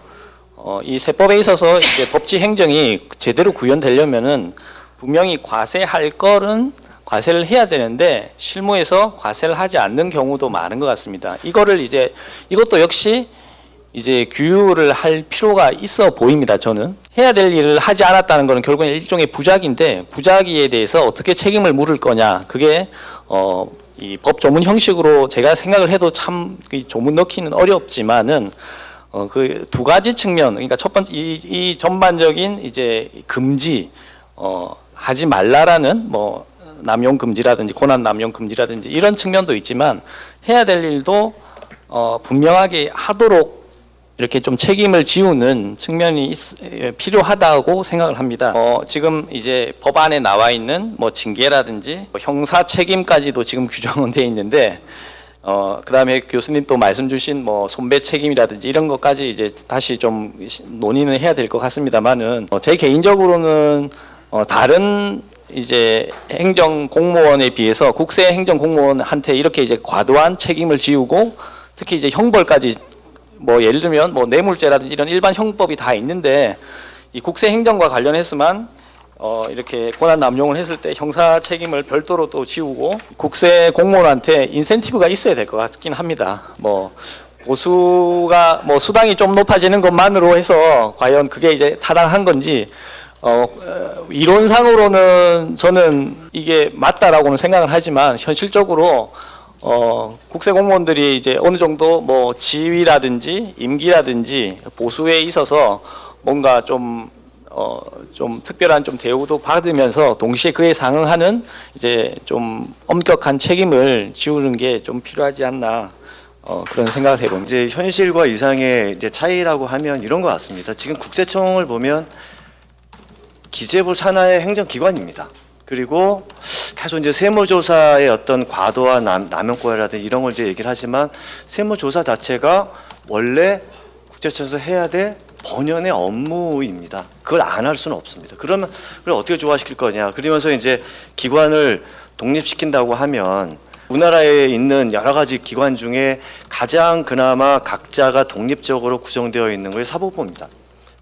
이 세법에 있어서 이제 법치 행정이 제대로 구현되려면은 분명히 과세할 거는 과세를 해야 되는데 실무에서 과세를 하지 않는 경우도 많은 것 같습니다. 이거를 이제 이것도 역시 이제 규율을 할 필요가 있어 보입니다. 저는 해야 될 일을 하지 않았다는 것은 결국엔 일종의 부작인데 부작위에 대해서 어떻게 책임을 물을 거냐 그게 이 법 조문 형식으로 제가 생각을 해도 참 조문 넣기는 어렵지만은 그 두 가지 측면 그러니까 첫 번째 이 전반적인 이제 금지 하지 말라라는 뭐 남용 금지라든지 권한 남용 금지라든지 이런 측면도 있지만 해야 될 일도 분명하게 하도록 이렇게 좀 책임을 지우는 측면이 필요하다고 생각을 합니다. 지금 이제 법안에 나와 있는 뭐 징계라든지 형사 책임까지도 지금 규정은 돼 있는데 그다음에 교수님 또 말씀 주신 뭐 손배 책임이라든지 이런 것까지 이제 다시 좀 논의는 해야 될 것 같습니다만은 제 개인적으로는 다른 이제 행정 공무원에 비해서 국세 행정 공무원한테 이렇게 이제 과도한 책임을 지우고 특히 이제 형벌까지 뭐 예를 들면 뭐 뇌물죄라든지 이런 일반 형법이 다 있는데 이 국세 행정과 관련해서만 이렇게 권한 남용을 했을 때 형사 책임을 별도로 또 지우고 국세 공무원한테 인센티브가 있어야 될 것 같긴 합니다. 뭐 보수가 뭐 수당이 좀 높아지는 것만으로 해서 과연 그게 이제 타당한 건지 이론상으로는 저는 이게 맞다라고는 생각을 하지만 현실적으로 국세 공무원들이 이제 어느 정도 뭐 지위라든지 임기라든지 보수에 있어서 뭔가 좀 특별한 좀 대우도 받으면서 동시에 그에 상응하는 이제 좀 엄격한 책임을 지우는 게 좀 필요하지 않나 그런 생각을 해봅니다. 이제 현실과 이상의 이제 차이라고 하면 이런 것 같습니다. 지금 국세청을 보면 기재부 산하의 행정기관입니다. 그리고 계속 이제 세무조사의 어떤 과도와 남용과라든지 이런 걸 이제 얘기를 하지만 세무조사 자체가 원래 국세청에서 해야 될 본연의 업무입니다. 그걸 안 할 수는 없습니다. 그러면 그걸 어떻게 조화시킬 거냐. 그러면서 이제 기관을 독립시킨다고 하면 우리나라에 있는 여러 가지 기관 중에 가장 그나마 각자가 독립적으로 구성되어 있는 것이 사법부입니다.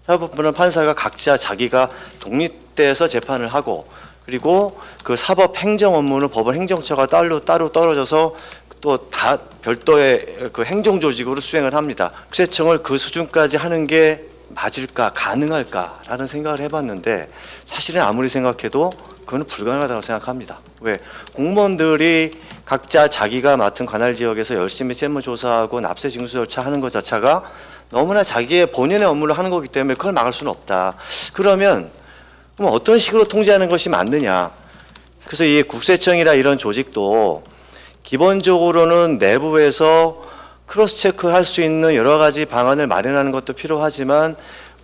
사법부는 판사가 각자 자기가 독립돼서 재판을 하고 그리고 그 사법 행정 업무는 법원 행정처가 따로 떨어져서 또 다 별도의 그 행정 조직으로 수행을 합니다. 국세청을 그 수준까지 하는 게 맞을까, 가능할까라는 생각을 해봤는데 사실은 아무리 생각해도 그건 불가능하다고 생각합니다. 왜? 공무원들이 각자 자기가 맡은 관할 지역에서 열심히 세무조사하고 납세 징수 절차하는 것 자체가 너무나 자기의 본연의 업무를 하는 거기 때문에 그걸 막을 수는 없다. 그러면 그럼 어떤 식으로 통제하는 것이 맞느냐? 그래서 이 국세청이라 이런 조직도 기본적으로는 내부에서 크로스 체크를 할 수 있는 여러 가지 방안을 마련하는 것도 필요하지만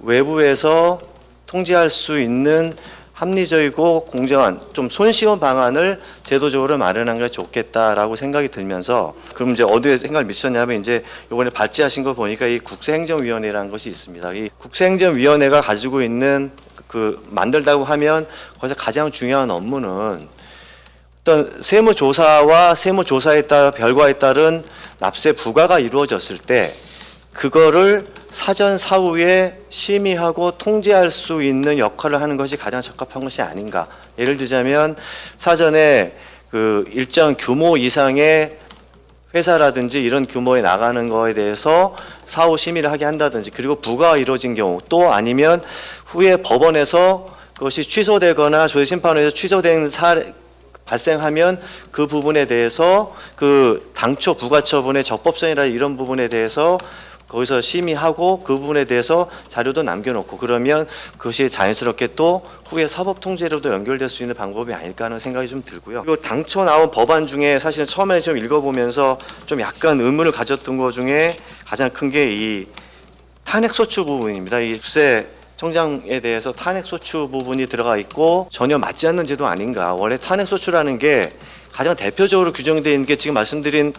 외부에서 통제할 수 있는 합리적이고 공정한 좀 손쉬운 방안을 제도적으로 마련한 게 좋겠다라고 생각이 들면서 그럼 이제 어디에 생각을 미쳤냐면 이제 이번에 발제하신 거 보니까 이 국세행정위원회라는 것이 있습니다. 이 국세행정위원회가 가지고 있는 그 만들다고 하면 거기서 가장 중요한 업무는 어떤 세무조사와 세무조사에 따라 결과에 따른 납세 부과가 이루어졌을 때 그거를 사전 사후에 심의하고 통제할 수 있는 역할을 하는 것이 가장 적합한 것이 아닌가. 예를 들자면 사전에 그 일정 규모 이상의 회사라든지 이런 규모에 나가는 거에 대해서 사후 심의를 하게 한다든지 그리고 부과가 이루어진 경우 또 아니면 후에 법원에서 그것이 취소되거나 조회심판원에서 취소된 사례 발생하면 그 부분에 대해서 그 당초 부과 처분의 적법성이나 이런 부분에 대해서 거기서 심의하고 그 부분에 대해서 자료도 남겨놓고 그러면 그것이 자연스럽게 또 후에 사법 통제로도 연결될 수 있는 방법이 아닐까 하는 생각이 좀 들고요. 그리고 당초 나온 법안 중에 사실은 처음에 좀 읽어보면서 좀 약간 의문을 가졌던 것 중에 가장 큰 게 이 탄핵소추 부분입니다. 이 국세청장에 대해서 탄핵소추 부분이 들어가 있고 전혀 맞지 않는 제도 아닌가. 원래 탄핵소추라는 게 가장 대표적으로 규정되어 있는 게 지금 말씀드린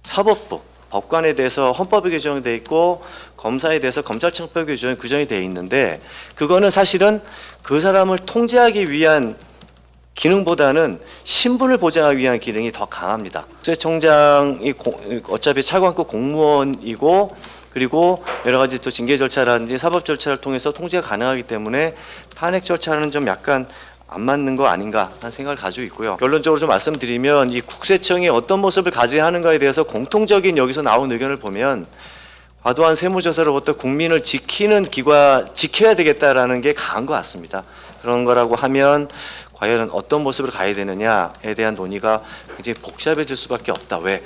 사법부 법관에 대해서 헌법에 규정되어 있고 검사에 대해서 검찰청법에 규정이 되어 있는데 그거는 사실은 그 사람을 통제하기 위한 기능보다는 신분을 보장하기 위한 기능이 더 강합니다. 국세청장이 어차피 차관급 공무원이고 그리고 여러 가지 또 징계 절차라든지 사법 절차를 통해서 통제가 가능하기 때문에 탄핵 절차는 좀 약간 안 맞는 거 아닌가 하는 생각을 가지고 있고요. 결론적으로 좀 말씀드리면 이 국세청이 어떤 모습을 가져야 하는가에 대해서 공통적인 여기서 나온 의견을 보면 과도한 세무조사로부터 국민을 지켜야 되겠다라는 게 강한 것 같습니다. 그런 거라고 하면 과연 어떤 모습으로 가야 되느냐에 대한 논의가 굉장히 복잡해질 수밖에 없다. 왜?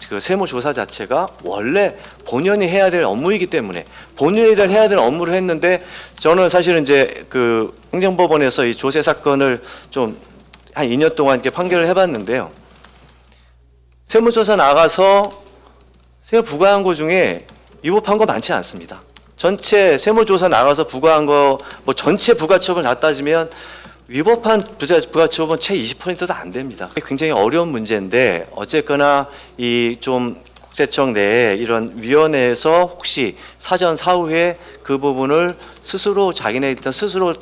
그 세무조사 자체가 원래 본연이 해야 될 업무이기 때문에 본연이 해야 될 업무를 했는데 저는 사실은 이제 그 행정법원에서 이 조세 사건을 좀 한 2년 동안 이렇게 판결을 해봤는데요. 세무조사 나가서 세무 부과한 거 중에 위법한 거 많지 않습니다. 전체 세무조사 나가서 부과한 거 뭐 전체 부과처분 다 따지면 위법한 부가처분 채 20%도 안 됩니다. 굉장히 어려운 문제인데 어쨌거나 이 좀 국세청 내에 이런 위원회에서 혹시 사전 사후에 그 부분을 스스로 자기네 일단 스스로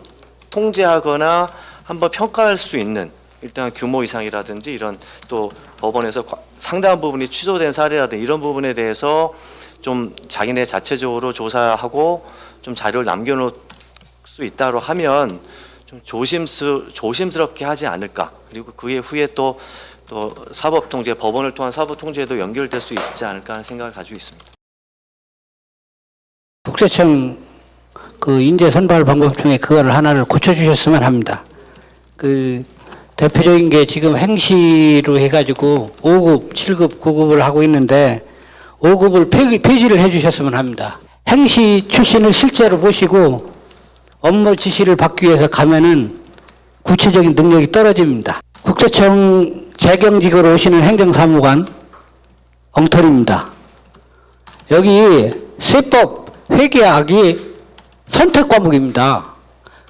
통제하거나 한번 평가할 수 있는 일단 규모 이상이라든지 이런 또 법원에서 상당한 부분이 취소된 사례라든지 이런 부분에 대해서 좀 자기네 자체적으로 조사하고 좀 자료를 남겨놓을 수 있다고 하면 좀 조심스럽게 하지 않을까. 그리고 그에 후에 또 사법 통제, 법원을 통한 사법 통제도 연결될 수 있지 않을까 하는 생각을 가지고 있습니다. 국세청 그 인재 선발 방법 중에 그거를 하나를 고쳐주셨으면 합니다. 그 대표적인 게 지금 행시로 해가지고 5급, 7급, 9급을 하고 있는데 5급을 폐지를 해주셨으면 합니다. 행시 출신을 실제로 모시고 업무 지시를 받기 위해서 가면은 구체적인 능력이 떨어집니다. 국세청 재경직으로 오시는 행정사무관 엉터리입니다. 여기 세법 회계학이 선택 과목입니다.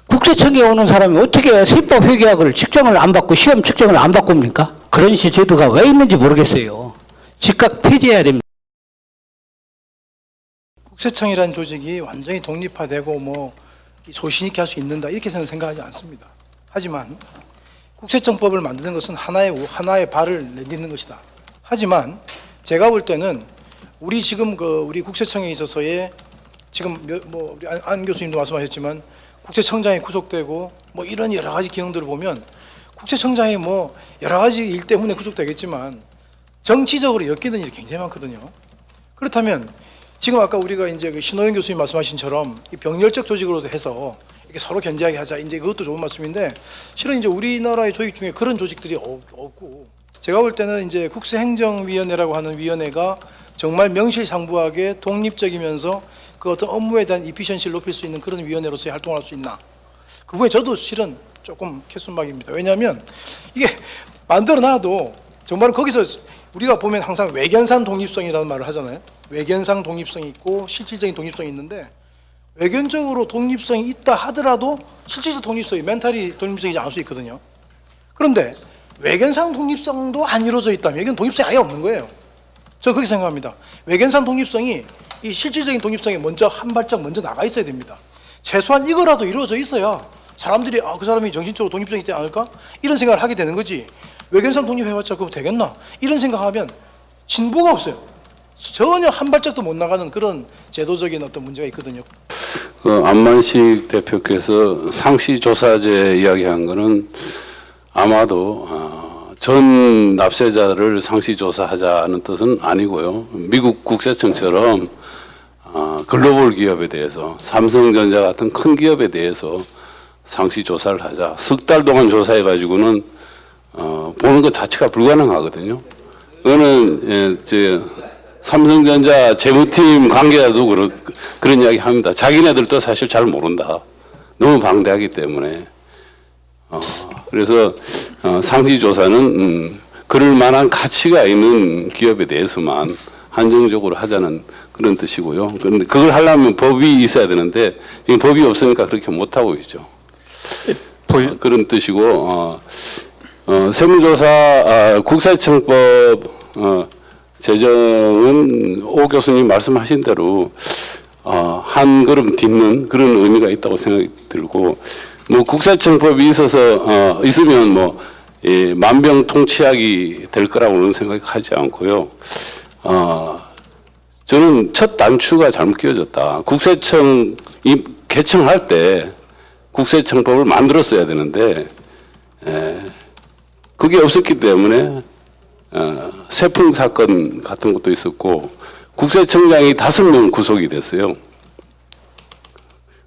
국세청에 오는 사람이 어떻게 세법 회계학을 측정을 안 받고 시험 측정을 안 받고 옵니까? 그런 제도가 왜 있는지 모르겠어요. 즉각 폐지해야 됩니다. 국세청이라는 조직이 완전히 독립화되고 뭐 소신 있게 할 수 있는다 이렇게 저는 생각하지 않습니다. 하지만 국세청법을 만드는 것은 하나의 발을 내딛는 것이다. 하지만 제가 볼 때는 우리 지금 우리 국세청에 있어서의 지금 뭐 우리 안 교수님도 말씀하셨지만 국세청장이 구속되고 뭐 이런 여러 가지 기능들을 보면 국세청장이 뭐 여러 가지 일 때문에 구속되겠지만 정치적으로 엮이는 일이 굉장히 많거든요. 그렇다면 지금 아까 우리가 이제 그 신호영 교수님 말씀하신처럼 이 병렬적 조직으로 해서 이렇게 서로 견제하게 하자, 이제 그것도 좋은 말씀인데 실은 이제 우리나라의 조직 중에 그런 조직들이 없고, 제가 볼 때는 이제 국세행정위원회라고 하는 위원회가 정말 명실상부하게 독립적이면서 그 어떤 업무에 대한 이피션시를 높일 수 있는 그런 위원회로서의 활동을 할 수 있나, 그 부분에 저도 실은 조금 캐순막입니다. 왜냐하면 이게 만들어놔도 정말 거기서 우리가 보면 항상 외견상 독립성이라는 말을 하잖아요. 외견상 독립성이 있고 실질적인 독립성이 있는데, 외견적으로 독립성이 있다 하더라도 실질적 독립성이 멘탈이 독립적이지 않을 수 있거든요. 그런데 외견상 독립성도 안 이루어져 있다면 이건 독립성이 아예 없는 거예요. 저는 그렇게 생각합니다. 외견상 독립성이 이 실질적인 독립성이 먼저 한 발짝 먼저 나가 있어야 됩니다. 최소한 이거라도 이루어져 있어야 사람들이 그 사람이 정신적으로 독립성이 있지 않을까? 이런 생각을 하게 되는 거지. 외견상 독립해봤자 그거 되겠나? 이런 생각하면 진보가 없어요. 전혀 한 발짝도 못 나가는 그런 제도적인 어떤 문제가 있거든요. 안만식 대표께서 상시조사제 이야기한 거는 아마도 전 납세자를 상시조사하자는 뜻은 아니고요. 미국 국세청처럼 글로벌 기업에 대해서, 삼성전자 같은 큰 기업에 대해서 상시조사를 하자. 석 달 동안 조사해가지고는 보는 것 자체가 불가능하거든요. 그거는 삼성전자 재무팀 관계자도 그런 이야기 합니다. 자기네들도 사실 잘 모른다. 너무 방대하기 때문에. 그래서 상시조사는 그럴 만한 가치가 있는 기업에 대해서만 한정적으로 하자는 그런 뜻이고요. 그런데 그걸 하려면 법이 있어야 되는데 지금 법이 없으니까 그렇게 못하고 있죠. 그런 뜻이고, 세무조사 국세청법 제정은 오 교수님 말씀하신 대로 한 걸음 딛는 그런 의미가 있다고 생각이 들고, 뭐 국세청법이 있으면 뭐 만병통치약이 될 거라고는 생각하지 않고요. 저는 첫 단추가 잘못 끼워졌다. 국세청이 개청할 때 국세청법을 만들었어야 되는데 그게 없었기 때문에 세풍 사건 같은 것도 있었고, 국세청장이 5명 구속이 됐어요.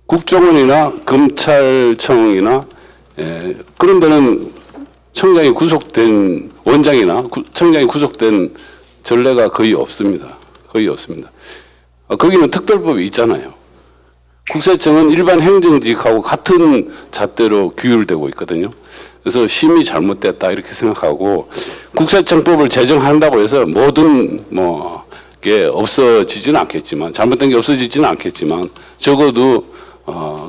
국정원이나 검찰청이나 그런 데는 청장이 구속된, 원장이나 청장이 구속된 전례가 거의 없습니다. 거의 없습니다. 거기는 특별법이 있잖아요. 국세청은 일반 행정직하고 같은 잣대로 규율되고 있거든요. 그래서 심히 잘못됐다 이렇게 생각하고, 국세청법을 제정한다고 해서 모든 게 없어지지는 않겠지만, 잘못된 게 없어지지는 않겠지만 적어도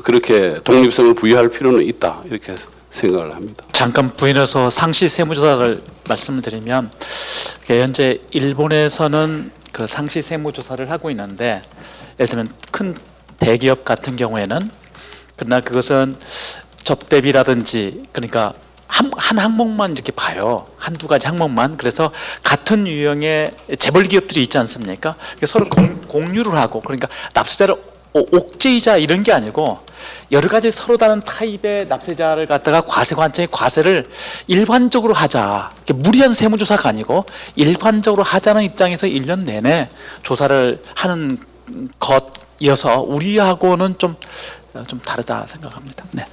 그렇게 독립성을 부여할 필요는 있다 이렇게 생각을 합니다. 잠깐 부인해서 상시 세무조사를 말씀을 드리면, 현재 일본에서는 그 상시 세무조사를 하고 있는데, 예를 들면 큰 대기업 같은 경우에는, 그러나 그것은 접대비라든지, 그러니까 한 항목만 이렇게 봐요. 한두 가지 항목만. 그래서 같은 유형의 재벌 기업들이 있지 않습니까? 서로 공유를 하고, 그러니까 납세자를 옥죄이자 이런 게 아니고 여러 가지 서로 다른 타입의 납세자를 갖다가 과세관청의 과세를 일관적으로 하자. 무리한 세무조사가 아니고 일관적으로 하자는 입장에서 1년 내내 조사를 하는 것이어서 우리하고는 좀 다르다 생각합니다. 네.